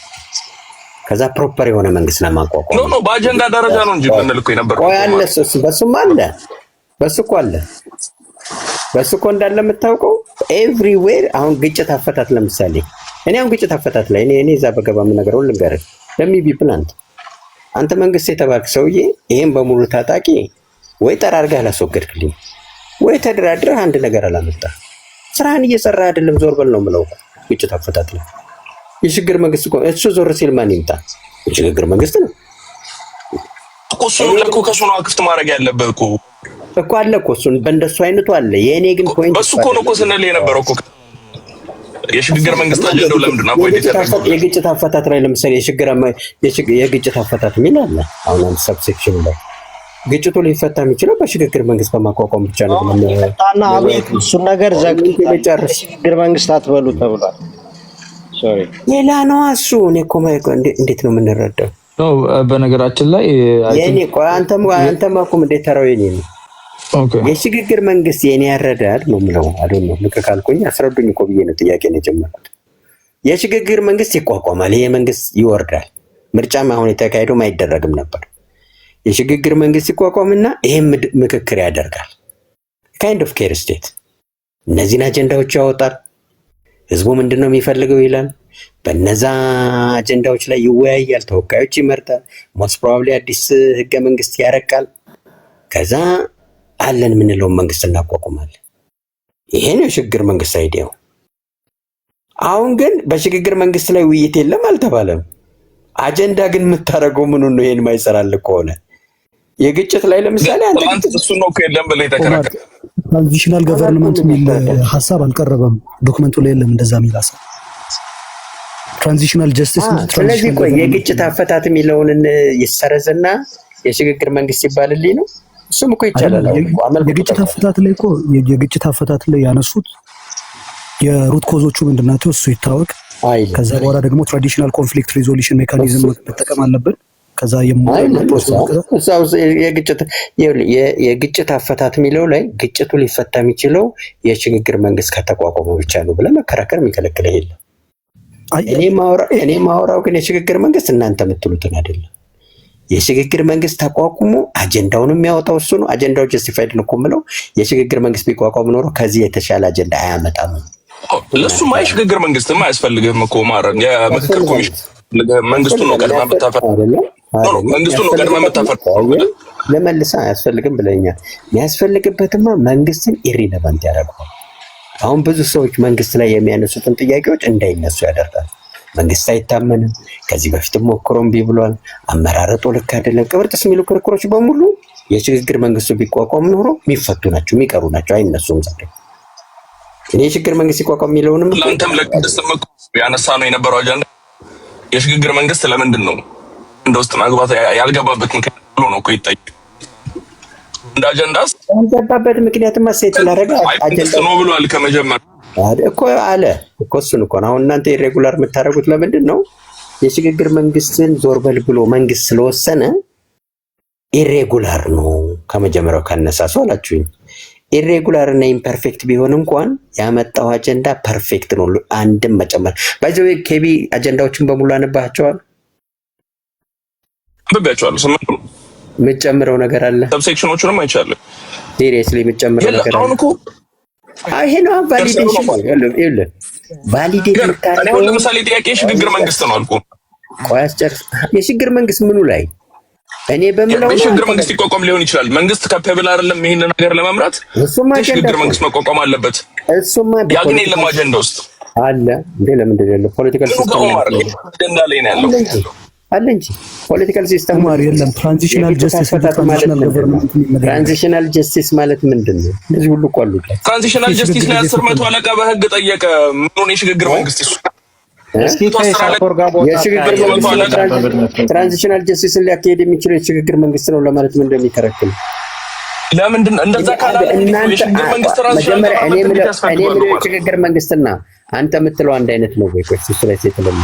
ከዛ ፕሮፐር የሆነ መንግስት ለማቋቋም ነው። በአጀንዳ ደረጃ ነው እንጂ ምንልኩ የነበር ቆይ አለ በሱም አለ በሱ እኮ እንዳለ የምታውቀው ኤቭሪዌር። አሁን ግጭት አፈታት ለምሳሌ እኔ አሁን ግጭት አፈታት ላይ እኔ እዛ በገባ ምን ነገር ሁሉ ልንገርህ ለሚቢ ፕላንት አንተ መንግስት የተባልክ ሰውዬ ይሄን በሙሉ ታጣቂ ወይ ጠራርገህ አላስወገድክልኝ ወይ ተደራድረህ አንድ ነገር አላመጣ ስራህን እየሰራ አይደለም። ዞር በል ነው የምለው። ግጭት አፈታት ላይ የሽግግር መንግስት እሱ ዞር ሲል ማን ይምጣ? የሽግግር መንግስት ነው እኮ እሱ ለኮ ከሱ ነው ክፍት ማድረግ ያለበት እኮ እኮ አለ እኮ እሱን በእንደሱ አይነቱ አለ። የእኔ ግን ፖይንት በሱ እኮ ነው እኮ ስንል የነበረው እኮ የሽግግር መንግስት አጀንዳው ለምንድን ነው አቮይድ የተደረገው? የግጭት አፈታት ላይ ለምሳሌ የግጭት አፈታት የሚል አለ። አሁን አንድ ሰብሴክሽን ላይ ግጭቱ ሊፈታ የሚችለው በሽግግር መንግስት በማቋቋም ብቻ ነው። እና አቤት እሱን ነገር ዘግቶ የሽግግር መንግስት አትበሉ ተብሏል። ሶሪ ሌላ ነው እሱ። እኔ እኮ እንዴት ነው የምንረዳው? በነገራችን ላይ የኔ ቆይ አንተም አቁም። እንዴት ተራው የኔ ነው። የሽግግር መንግስት የኔ ያረዳል ነው የምለው። አይደል ነው ልክ ካልኩኝ አስረዱኝ እኮ ብዬ ነው ጥያቄ ነው የጀመርኩት። የሽግግር መንግስት ይቋቋማል፣ ይሄ መንግስት ይወርዳል። ምርጫም አሁን የተካሄደው አይደረግም ነበር። የሽግግር መንግስት ይቋቋምና ይሄን ምክክር ያደርጋል። ካይንድ ኦፍ ኬር ስቴት እነዚህን አጀንዳዎች ያወጣል። ህዝቡ ምንድነው የሚፈልገው ይላል። በነዛ አጀንዳዎች ላይ ይወያያል፣ ተወካዮች ይመርጣል። ሞስት ፕሮባብሊ አዲስ ህገ መንግስት ያረቃል። ከዛ አለን የምንለውን መንግስት እናቋቁማለን። ይሄ ነው የሽግግር መንግስት አይዲያው። አሁን ግን በሽግግር መንግስት ላይ ውይይት የለም አልተባለም። አጀንዳ ግን የምታደርገው ምኑን ነው? ይሄን ማይሰራል ከሆነ የግጭት ላይ ለምሳሌ አንተ እሱ ነው ከየለም በላይ ተከራከረ። ትራንዚሽናል ገቨርንመንት የሚል ሀሳብ አልቀረበም ዶክመንቱ ላይ የለም እንደዛ የሚል ሀሳብ ትራንዚሽናል ጀስቲስ። ስለዚህ ቆይ የግጭት አፈታት የሚለውን ይሰረዝና የሽግግር መንግስት ይባልልኝ ነው። እሱም እኮ ይቻላል። የግጭት አፈታት ላይ እኮ የግጭት አፈታት ላይ ያነሱት የሩት ኮዞቹ ምንድናቸው እሱ ይታወቅ። ከዛ በኋላ ደግሞ ትራዲሽናል ኮንፍሊክት ሪዞሉሽን ሜካኒዝም መጠቀም አለብን። ከዛ የግጭት አፈታት የሚለው ላይ ግጭቱ ሊፈታ የሚችለው የሽግግር መንግስት ከተቋቋመ ብቻ ነው ብለህ መከራከር የሚከለክል የለም። እኔ ማወራው ግን የሽግግር መንግስት እናንተ የምትሉትን አይደለም። የሽግግር መንግስት ተቋቁሞ አጀንዳውን የሚያወጣው እሱ ነው። አጀንዳው ጀስቲፋይድ ነው እኮ የምለው። የሽግግር መንግስት ቢቋቋም ኖሮ ከዚህ የተሻለ አጀንዳ አያመጣም። ለሱማ የሽግግር መንግስትም አያስፈልግም እኮ ማረን። የምክክር ኮሚሽን መንግስቱን ነው ቀድማ መታፈር መንግስቱን ነው ቀድማ መታፈር ለመልሳ አያስፈልግም ብለኛል። የሚያስፈልግበትማ መንግስትን ኢሪሌቫንት ያደርገዋል። አሁን ብዙ ሰዎች መንግስት ላይ የሚያነሱትን ጥያቄዎች እንዳይነሱ ያደርጋል። መንግስት አይታመንም። ከዚህ በፊትም ሞክሮ እምቢ ብሏል። አመራረጡ ልክ አይደለም። ቅብርጥስ የሚሉ ክርክሮች በሙሉ የሽግግር መንግስቱ ቢቋቋም ኖሮ የሚፈቱ ናቸው፣ የሚቀሩ ናቸው፣ አይነሱም። ዛሬ እኔ የሽግግር መንግስት ሲቋቋም የሚለውንም ለአንተም ለቅድስትም ያነሳ ነው የነበረው አጀንዳ የሽግግር መንግስት ለምንድን ነው እንደ ውስጥ መግባት ያልገባበት ምክንያት ብሎ ነው እኮ ይጠይቅ። እንደ አጀንዳስ ያልገባበት ምክንያትማ ሴት ላደረገ አጀንዳ ነው ብሏል ከመጀመሪያ እኮ አለ እኮ እሱን እኮ አሁን እናንተ ኢሬጉላር የምታደርጉት ለምንድን ነው? የሽግግር መንግስትን ዞር በል ብሎ መንግስት ስለወሰነ ኢሬጉላር ነው ከመጀመሪያው ካነሳሱ አላችሁኝ። ኢሬጉላር እና ኢምፐርፌክት ቢሆን እንኳን ያመጣው አጀንዳ ፐርፌክት ነው። አንድም መጨመር ባይዘው ኬቢ አጀንዳዎችን በሙሉ አንባቸዋል። አንብቤያቸዋለሁ። ስምንት ነው የምጨምረው ነገር አለ። ሰብሴክሽኖቹንም አይቻለሁ። ሲሪየስሊ የምጨምረው ነገር አለ። ይሄ ነው ቫሊዴሽን ይኸውልህ፣ ቫሊዴት የምታደርገው ለምሳሌ ጥያቄ የሽግግር መንግስት ነው አልኩህ። ቆይ አስጨርስ። የሽግግር መንግስት ምኑ ላይ እኔ በምለው የሽግግር መንግስት ይቋቋም ሊሆን ይችላል። መንግስት ካፓብል አይደለም ይሄን ነገር ለመምራት የሽግግር መንግስት መቋቋም አለበት። እሱማ ያግኔ የለም አጀንዳ ውስጥ አለ እንዴ? ለምንድን ነው ያለው? ፖለቲካል ሲስተም አጀንዳ ላይ ነው ያለው አለ እንጂ ፖለቲካል ሲስተም ማር የለም። ትራንዚሽናል ጀስቲስ ትራንዚሽናል ጀስቲስ ማለት ምንድን ነው? እነዚህ ሁሉ እኮ አሉ። ትራንዚሽናል ጀስቲስ ላይ 10 መቶ አለቃ በህግ ጠየቀ። ምኑን የሽግግር መንግስት እሱ ትራንዚሽናል ጀስቲስን ሊያካሄድ የሚችለው የሽግግር መንግስት ነው ለማለት ምን እንደሚከረክል ለምንድን እንደዛ ካላለ የሽግግር መንግስት መጀመሪያ እኔ የምለው የሽግግር መንግስትና አንተ የምትለው አንድ አይነት ነው ወይ? እሱ ላይ የተለማ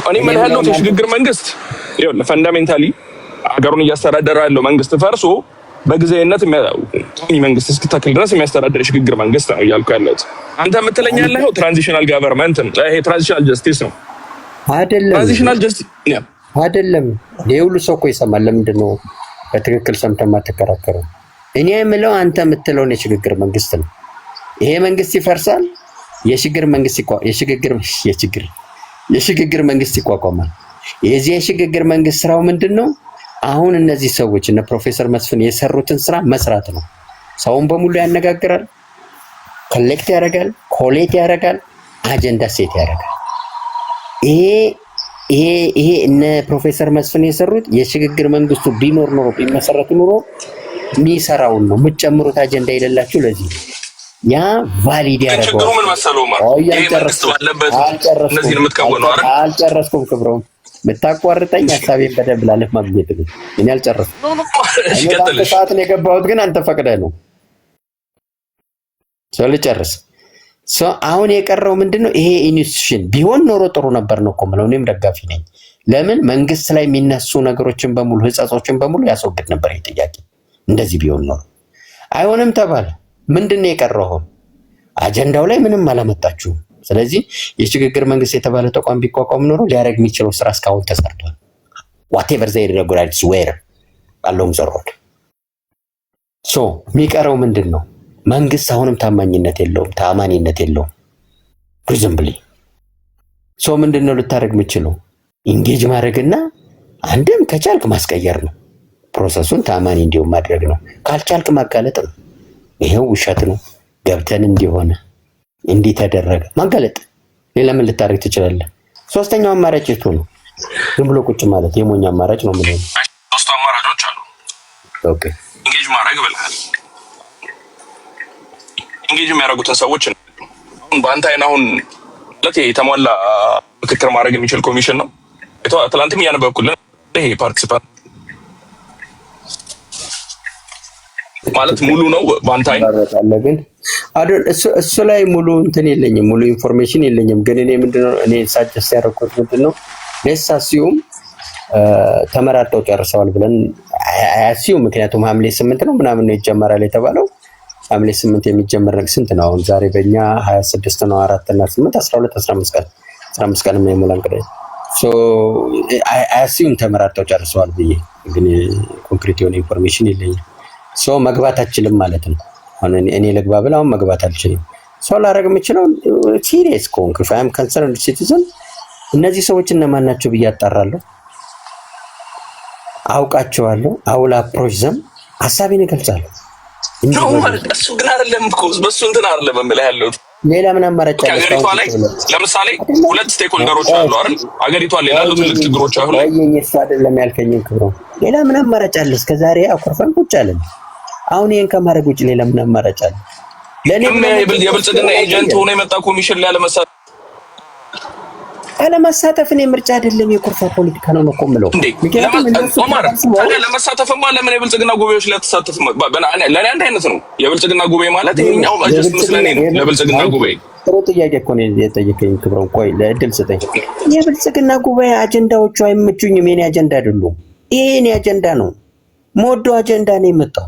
እኔ ምን ያለው የሽግግር መንግስት ይኸውልህ ፈንዳሜንታሊ ሀገሩን እያስተዳደረ ያለው መንግስት ፈርሶ በጊዜያዊነት መንግስት እስኪተካከል ድረስ የሚያስተዳድር የሽግግር መንግስት ነው እያልኩ ያለሁት። አንተ የምትለኝ ያለው ትራንዚሽናል ገቨርንመንት ይሄ ትራንዚሽናል ጀስቲስ ነው አይደለም? ትራንዚሽናል ጀስቲስ አይደለም። ሁሉ ሰው እኮ ይሰማል። ለምንድን ነው በትክክል ሰምተህ የማትከራከረው? እኔ የምለው አንተ የምትለውን የሽግግር መንግስት ነው። ይሄ መንግስት ይፈርሳል፣ የሽግግር መንግስት ይቋቋማል። የዚህ የሽግግር መንግስት ስራው ምንድን ነው? አሁን እነዚህ ሰዎች እነ ፕሮፌሰር መስፍን የሰሩትን ስራ መስራት ነው። ሰውን በሙሉ ያነጋግራል፣ ኮሌክት ያደርጋል፣ ኮሌት ያደርጋል፣ አጀንዳ ሴት ያደርጋል። ይሄ እነ ፕሮፌሰር መስፍን የሰሩት የሽግግር መንግስቱ ቢኖር ኖሮ ቢመሰረት ኖሮ የሚሰራውን ነው የምትጨምሩት አጀንዳ የሌላችሁ ለዚህ ያ ቫሊድ ያደርገዋል። ችግሩ ምን መሰለው ማለት ይሄ መንግስት ባለበት እነዚህን የምትከወነው አይደል? አልጨረስኩም። ክብሮም የምታቋርጠኝ ሀሳቤን በደንብ ላለፍ ማግኘት ነው። እኔ አልጨረስኩም። ሰዓት ነው የገባሁት፣ ግን አንተ ፈቅደህ ነው ልጨርስ። አሁን የቀረው ምንድነው? ይሄ ኢንስቲትዩሽን ቢሆን ኖሮ ጥሩ ነበር ነው እኮ የምለው። እኔም ደጋፊ ነኝ። ለምን መንግስት ላይ የሚነሱ ነገሮችን በሙሉ ህጸጾችን በሙሉ ያስወግድ ነበር። ይሄ ጥያቄ እንደዚህ ቢሆን ኖሮ አይሆንም ተባለ። ምንድነው የቀረው? አጀንዳው ላይ ምንም አላመጣችሁም። ስለዚህ የሽግግር መንግስት የተባለ ተቋም ቢቋቋም ኖሮ ሊያደርግ የሚችለው ስራ እስካሁን ተሰርቷል። whatever they regulate where along the road የሚቀረው ምንድን ነው? መንግስት አሁንም ታማኝነት የለውም፣ ተአማኒነት የለውም። ሪዝምብሊ ምንድን ነው ልታደርግ የምችለው? ኢንጌጅ ማድረግና አንድም ከቻልክ ማስቀየር ነው። ፕሮሰሱን ተአማኒ እንዲሆን ማድረግ ነው። ካልቻልክ ማጋለጥ ነው። ይሄው ውሸት ነው ገብተን እንዲሆነ እንዲህ ተደረገ ማጋለጥ። ሌላ ምን ልታደርግ ትችላለህ? ሶስተኛው አማራጭ የቱ ነው? ዝም ብሎ ቁጭ ማለት የሞኝ አማራጭ ነው። ምን ነው ሶስት አማራጮች አሉ። ኦኬ ኢንጌጅ ማድረግ ብለሃል። ኢንጌጅ የሚያደርጉትን ሰዎች አሁን በአንተ አይን አሁን ማለት የተሟላ ምክክር ማድረግ የሚችል ኮሚሽን ነው። ትላንትም እያነበብኩልን ይሄ ፓርቲሲፓንት ማለት ሙሉ ነው በአንተ አይን ግን እሱ ላይ ሙሉ እንትን የለኝም፣ ሙሉ ኢንፎርሜሽን የለኝም። ግን እኔ ምንድነው ሳጀስት ያደረኩት ምንድነው ሌሳሲዩም ተመራርጠው ጨርሰዋል ብለን አያሲዩ። ምክንያቱም ሐምሌ 8 ነው ምናምን ነው ይጀመራል የተባለው። ሐምሌ 8 የሚጀመር ስንት ነው አሁን? ዛሬ በእኛ 26 ነው። 4 እና 8 12 15 ቀን የማይሞላ እንግዲህ አያሲዩም ተመራርጠው ጨርሰዋል ብዬ፣ ግን ኮንክሪት የሆነ ኢንፎርሜሽን የለኝም። መግባት አልችልም ማለት ነው። አሁን እኔ ልግባ ብል አሁን መግባት አልችልም። ላደርግ የምችለው ሲሪየስ ከሆንክ ፋም ኮንሰርንድ ሲቲዝን እነዚህ ሰዎች እነማን ናቸው ብዬ አጣራለሁ፣ አውቃቸዋለሁ። አውላ አፕሮች ዘም ሀሳቤን እገልጻለሁ። እሱ ግን አይደለም እኮ በሱ እንትን አይደለም የምልህ ያለው ሌላ ምን አማራጭ አለ? ሀገሪቷ ላይ ለምሳሌ ሁለት ስቴክሆልደሮች አሉ አይደል? ሀገሪቷ ላይ ያሉ ትልቅ ችግሮች አሉ። እሱ አይደለም ያልከኝን ክብሮ፣ ሌላ ምን አማራጭ አለ? እስከዛሬ አኩርፈን ቁጭ አለን። አሁን ይሄን ከማድረግ ውጭ ሌላ ምን አማራጭ አለ? ለኔ የብልጽግና ኤጀንት ሆኖ የመጣ ኮሚሽን ላይ አለመሳተፍ እኔ ምርጫ አይደለም የኩርፋ ፖለቲካ ነው እኮ የምለው። ለመሳተፍማ ለምን የብልጽግና ጉባኤዎች ላይ ተሳተፍ? ለኔ አንድ አይነት ነው። የብልጽግና ጉባኤ ማለት ይሄኛው አጀስት መስለኔ ነው። ለብልጽግና ጉባኤ ጥሩ ጥያቄ እኮ ነው የጠየቀኝ ክብሮን። ቆይ ለእድል ስጠኝ። የብልጽግና ጉባኤ አጀንዳዎቹ አይመቹኝም። የኔ አጀንዳ አይደሉም። ይሄ የኔ አጀንዳ ነው። ሞዶ አጀንዳ ነው የመጣው።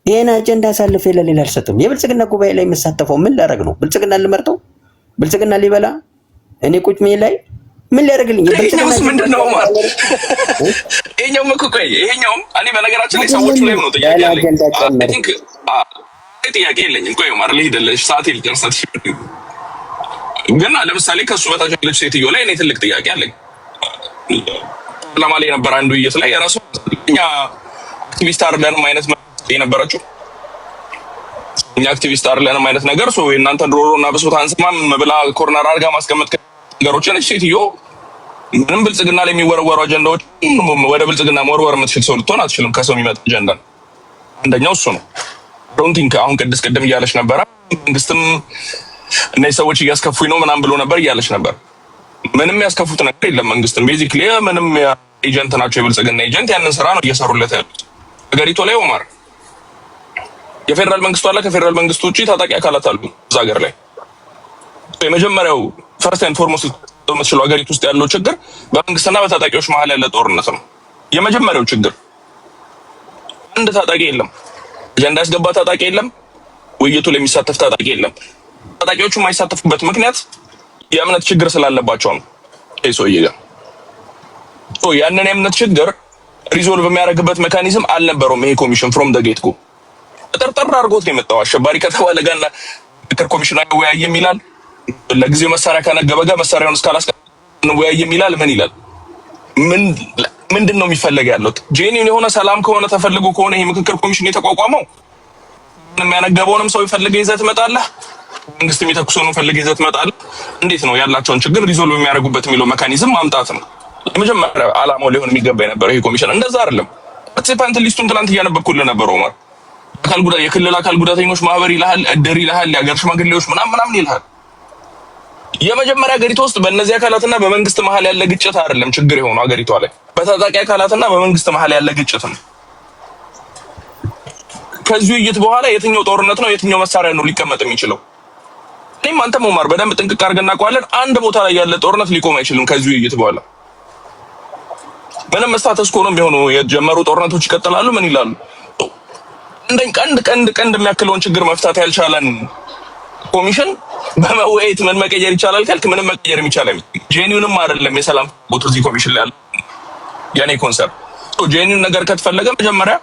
ይሄን አጀንዳ አሳልፌ ለሌላ አልሰጥም። የብልጽግና ጉባኤ ላይ የምሳተፈው ምን ላደርግ ነው? ብልጽግና ልመርጠው? ብልጽግና ሊበላ እኔ ቁጭ ሜ ላይ ምን ሊያደርግልኝ? ይሄኛውስ ምንድነው ማለት? ይሄኛው መኮቆይ ይሄኛው እኔ በነገራችን ላይ ሰዎች ላይ ነው ጥያቄ ያለኝ። አይ ቲንክ ጥያቄ የለኝም። ቆይ ማር ልሂድልሽ፣ ሰዓት ልጨርሳት። ግን ለምሳሌ ከሱ በታች ያለች ሴትዮ ላይ እኔ ትልቅ ጥያቄ አለኝ። ለማለት የነበረ አንዱ ውይይት ላይ የራሱ እኛ አክቲቪስት አይደለንም አይነት የነበረችው እኛ አክቲቪስት አይደለንም አይነት ነገር የእናንተ ድሮሮና ብሶት አንስማም ብላ ኮርነር አድርጋ ማስቀመጥ ነገሮችን ሴትዮ ምንም ብልጽግና ላይ የሚወረወሩ አጀንዳዎች ወደ ብልጽግና መወርወር የምትችል ሰው ልትሆን አትችልም። ከሰው የሚመጣ አጀንዳ አንደኛው እሱ ነው። ዶንት ቲንክ አሁን ቅድም እያለች ነበረ መንግስትም እነዚህ ሰዎች እያስከፉኝ ነው ምናምን ብሎ ነበር እያለች ነበር። ምንም ያስከፉት ነገር የለም። መንግስትም ቤዚክሊ ምንም ኤጀንት ናቸው። የብልጽግና ኤጀንት ያንን ስራ ነው እየሰሩለት ያሉት ሀገሪቱ ላይ። ኦማር የፌደራል መንግስቱ አለ። ከፌደራል መንግስቱ ውጪ ታጣቂ አካላት አሉ እዛ ሀገር ላይ። የመጀመሪያው ፈርስት ኤንድ ፎርሞስት የምትችለው ሀገሪቱ ውስጥ ያለው ችግር በመንግስትና በታጣቂዎች መሀል ያለ ጦርነት ነው። የመጀመሪያው ችግር አንድ ታጣቂ የለም፣ አጀንዳ ያስገባ ታጣቂ የለም፣ ውይይቱ ላይ የሚሳተፍ ታጣቂ የለም። ታጣቂዎቹ የማይሳተፉበት ምክንያት የእምነት ችግር ስላለባቸው ነው። ሰውዬ ጋር ያንን የእምነት ችግር ሪዞልቭ የሚያደርግበት ሜካኒዝም አልነበረውም። ይሄ ኮሚሽን ፍሮም ደ ጌት ጎ ጠርጠር አድርጎት ነው የመጣው። አሸባሪ ከተባለ ጋር ምክር ኮሚሽኑ አይወያይም ይላል። ለጊዜው መሳሪያ ካነገበ ጋር መሳሪያውን እስካላስቀመጠ እንወያይም ይላል። ምን ይላል? ምንድን ነው የሚፈለግ ያለው? ጄኒን የሆነ ሰላም ከሆነ ተፈልጎ ከሆነ ይሄ ምክክር ኮሚሽን የተቋቋመው የሚያነገበውንም ሰው ይፈልግ ይዘት ትመጣለህ፣ መንግስት የሚተኩሰውን ፈልግ ይዘት ትመጣለህ። እንዴት ነው ያላቸውን ችግር ሪዞልቭ የሚያደርጉበት የሚለው ሜካኒዝም ማምጣት ነው የመጀመሪያ ዓላማው ሊሆን የሚገባ የነበረው። ይሄ ኮሚሽን እንደዛ አይደለም። ፓርቲሲፓንት ሊስቱን ትናንት እያነበብኩልህ ነበር ኦማር። የክልል አካል ጉዳተኞች ማህበር ይልሃል፣ እድር ይልሃል፣ የሀገር ሽማግሌዎች ምናምን ይልሃል። የመጀመሪያ ሀገሪቷ ውስጥ በእነዚህ አካላትና በመንግስት መሀል ያለ ግጭት አይደለም ችግር የሆነው ሀገሪቷ ላይ በታጣቂ አካላትና በመንግስት መሀል ያለ ግጭት ነው። ከዚህ ውይይት በኋላ የትኛው ጦርነት ነው የትኛው መሳሪያ ነው ሊቀመጥ የሚችለው? እኔም አንተም ኦማር በደንብ ጥንቅቅ አድርገን እናውቀዋለን። አንድ ቦታ ላይ ያለ ጦርነት ሊቆም አይችልም ከዚህ ውይይት በኋላ። ምንም ስታተስ ኮ ነው የሚሆነው። የጀመሩ ጦርነቶች ይቀጥላሉ። ምን ይላሉ? ቀንድ የሚያክለውን ችግር መፍታት ያልቻለን ኮሚሽን በመወያየት ምን መቀየር ይቻላል ካልክ ምንም መቀየር የሚቻል ጄኒውንም አይደለም የሰላም ቦት እዚህ ኮሚሽን ላይ ያለ የኔ ኮንሰርን ጄኒውን ነገር ከተፈለገ መጀመሪያ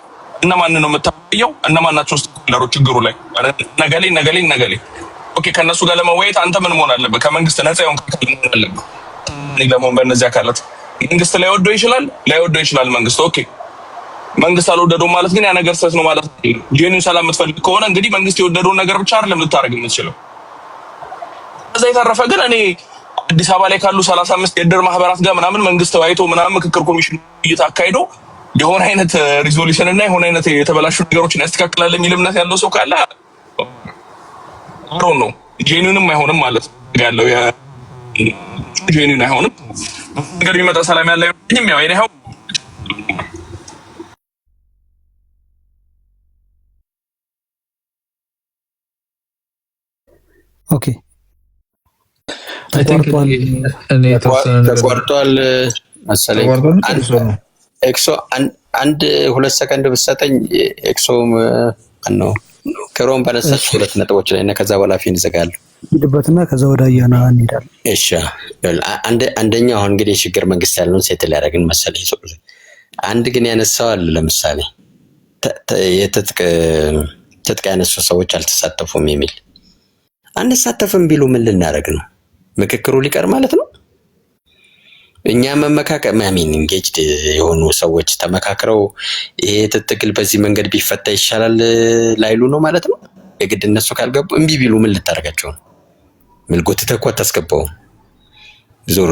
እነማን ነው የምታየው? እነማን ናቸው ስቴክሆልደሮች ችግሩ ላይ ነገሌ ኦኬ። ከነሱ ጋር ለመወያየት አንተ ምን መሆን አለበት? ከመንግስት ነፃ የሆን ካል መሆን አለበት። ለምን በእነዚህ አካላት መንግስት ላይወደው ይችላል መንግስት ኦኬ። መንግስት አልወደደውም ማለት ግን ያ ነገር ስህተት ነው ማለት ነው። ጄኒውን ሰላም የምትፈልግ ከሆነ እንግዲህ መንግስት የወደደውን ነገር ብቻ አይደለም ልታደርግ የምትችለው። ከዛ የተረፈ ግን እኔ አዲስ አበባ ላይ ካሉ 35 የእድር ማህበራት ጋር ምናምን መንግስት ተወያይቶ ምናምን ምክክር ኮሚሽን እየታካሄዶ የሆነ አይነት ሪዞሉሽን እና የሆነ አይነት የተበላሹ ነገሮችን ያስተካክላል የሚል እምነት ያለው ሰው ካለ አሮን ነው ጄኒውንም አይሆንም ማለት ያለው ጄኒውን አይሆንም ነገር ቢመጣ ሰላም ያለ አይሆንም። ያው እኔ ኦኬ ተቋርጧል መሰለኝ። ኤክሶ አንድ 2 ሰከንድ ብትሰጠኝ ኤክሶ ነው ከሮም ባነሳች 2 ነጥቦች ላይ እና ከዛ በኋላ ፊን ዘጋለሁ ሂድበትና ከዛ ወደ አያና እንሄዳለን። እሺ አንደኛው አሁን እንግዲህ የሽግግር መንግስት ያለውን ሴትል ያደረግን መሰለኝ። አንድ ግን ያነሳዋል ለምሳሌ ትጥቅ ያነሱ ሰዎች አልተሳተፉም የሚል አንሳተፍም ቢሉ ምን ልናደርግ ነው? ምክክሩ ሊቀር ማለት ነው? እኛ መመካከር ማሚን ኢንጌጅድ የሆኑ ሰዎች ተመካክረው ይሄ ትጥቅል በዚህ መንገድ ቢፈታ ይሻላል ላይሉ ነው ማለት ነው። የግድ እነሱ ካልገቡ እምቢ ቢሉ ምን ልታደርጋቸው ነው? ምልጎት ተቆጣ አስገባው ዞሮ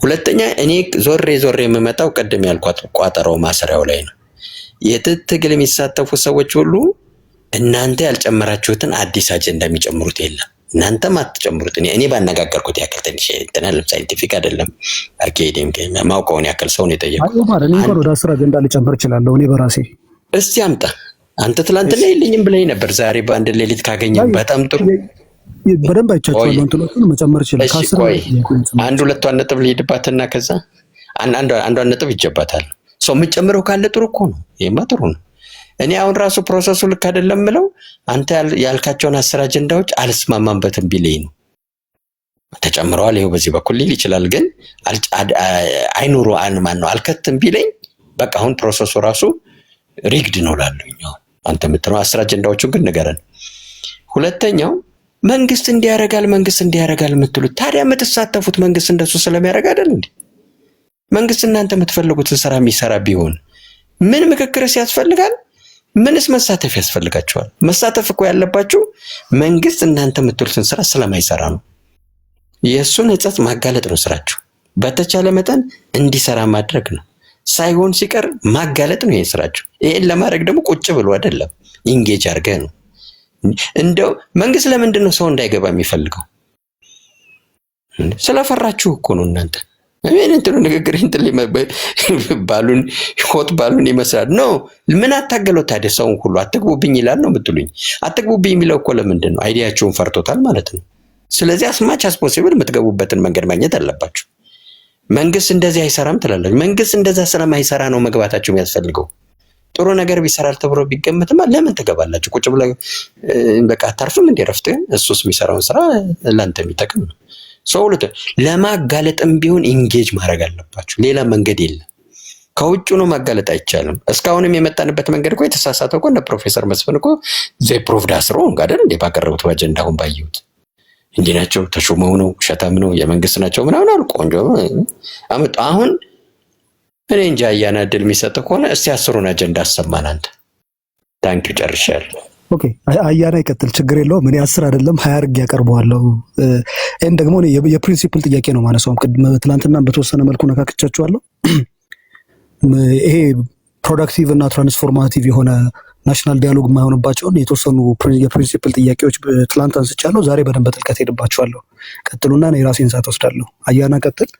ሁለተኛ እኔ ዞሬ የምመጣው ቀደም ያልኳት ቋጠራው ማሰሪያው ላይ ነው። የትጥቅል የሚሳተፉ ሰዎች ሁሉ እናንተ ያልጨመራችሁትን አዲስ አጀንዳ የሚጨምሩት የለም። እናንተም አትጨምሩት። እኔ ባነጋገርኩት ያክል ትንሽ እንተናል ሳይንቲፊክ አይደለም አካዴሚክ ማውቀውን ያክል ሰው ነው የጠየቀው። አይ ማለት እኔ እንኳን ወደ 10 አጀንዳ ልጨምር እችላለሁ እኔ በራሴ። እስቲ አምጣ። አንተ ትላንትና የለኝም ብለኝ ነበር። ዛሬ በአንድ ሌሊት ካገኘ በጣም ጥሩ በደንብ አይቻችኋለሁ። እንትሎቹን መጨመር ይችላል። ከ10 አንድ ሁለቷን ነጥብ ልሄድባትና ከዛ አንዷን ነጥብ ይጀባታል። ሰው የምጨምረው ካለ ጥሩ እኮ ነው። ይሄማ ጥሩ ነው። እኔ አሁን ራሱ ፕሮሰሱ ልክ አይደለም ምለው አንተ ያልካቸውን 10 አጀንዳዎች አልስማማንበትም ቢለኝ ነው ተጨምረዋል። ይሄው በዚህ በኩል ሊል ይችላል ግን አይኑሩ ማን ነው አልከትም ቢለኝ በቃ አሁን ፕሮሰሱ ራሱ ሪግድ ነው ላሉኝ። አንተ የምትለው 10 አጀንዳዎቹን ግን ንገረን። ሁለተኛው መንግስት እንዲያረጋል የምትሉት ታዲያ የምትሳተፉት መንግስት እንደሱ ስለሚያደርግ አይደል እንዴ? መንግስት እናንተ የምትፈልጉትን ስራ የሚሰራ ቢሆን ምን ምክክርስ ያስፈልጋል? ምንስ መሳተፍ ያስፈልጋቸዋል? መሳተፍ እኮ ያለባችሁ መንግስት እናንተ የምትሉትን ስራ ስለማይሰራ ነው። የእሱን እጸት ማጋለጥ ነው ስራችሁ። በተቻለ መጠን እንዲሰራ ማድረግ ነው። ሳይሆን ሲቀር ማጋለጥ ነው ስራችሁ። ይሄን ለማድረግ ደግሞ ቁጭ ብሎ አይደለም ኢንጌጅ አድርገህ ነው። እንደው መንግስት ለምንድን ነው ሰው እንዳይገባ የሚፈልገው? ስለፈራችሁ እኮ ነው እናንተ። ምን እንትኑ ንግግር ባሉን ይመስላል ነው። ምን አታገለው ታዲያ? ሰውን ሁሉ አትግቡብኝ ይላል ነው የምትሉኝ? አትግቡብኝ የሚለው እኮ ለምንድን ነው? አይዲያቸውን ፈርቶታል ማለት ነው። ስለዚህ አስማች አስፖሲብል የምትገቡበትን መንገድ ማግኘት አለባችሁ። መንግስት እንደዚህ አይሰራም ትላላችሁ። መንግስት እንደዛ ስለማይሰራ ነው መግባታችሁ የሚያስፈልገው። ጥሩ ነገር ቢሰራል ተብሎ ቢገመትማ ለምን ትገባላችሁ? ቁጭ ብለ በቃ አታርፍም እንደ ረፍት። እሱስ የሚሰራውን ስራ ለአንተ የሚጠቅም ነው። ሰው ለማጋለጥም ቢሆን ኢንጌጅ ማድረግ አለባችሁ። ሌላ መንገድ የለም። ከውጭ ነው ማጋለጥ አይቻልም። እስካሁንም የመጣንበት መንገድ እኮ የተሳሳተ እኮ እነ ፕሮፌሰር መስፍን እኮ ዘይ ፕሮቭድ አስሮ ጋደን እንደ ባቀረቡት አጀንዳ አሁን ባየሁት እንዲህ ናቸው፣ ተሾመው ነው፣ ሸታም ነው፣ የመንግስት ናቸው ምናምን አሉ። ቆንጆ አመጣ። አሁን እኔ እንጃ አያና ድል የሚሰጥ ከሆነ እስቲ 10ን አጀንዳ አሰማን አንተ። ታንኪዩ ጨርሻለሁ። ኦኬ አያና ይቀጥል፣ ችግር የለውም። እኔ 10 አይደለም 20 አድርጌ ያቀርበዋለሁ። እን ደግሞ የፕሪንሲፕል ጥያቄ ነው ማነሳው። ትናንትና በተወሰነ መልኩ ነካክቻችኋለሁ። ይሄ ፕሮዳክቲቭ እና ትራንስፎርማቲቭ የሆነ ናሽናል ዲያሎግ የማይሆንባቸውን የተወሰኑ የፕሪንሲፕል ጥያቄዎች ትላንት አንስቻለሁ። ዛሬ በደንብ በጥልቀት ሄድባቸዋለሁ። ቀጥሉና እኔ ራሴን ሰዓት ወስዳለሁ። አያና ቀጥል።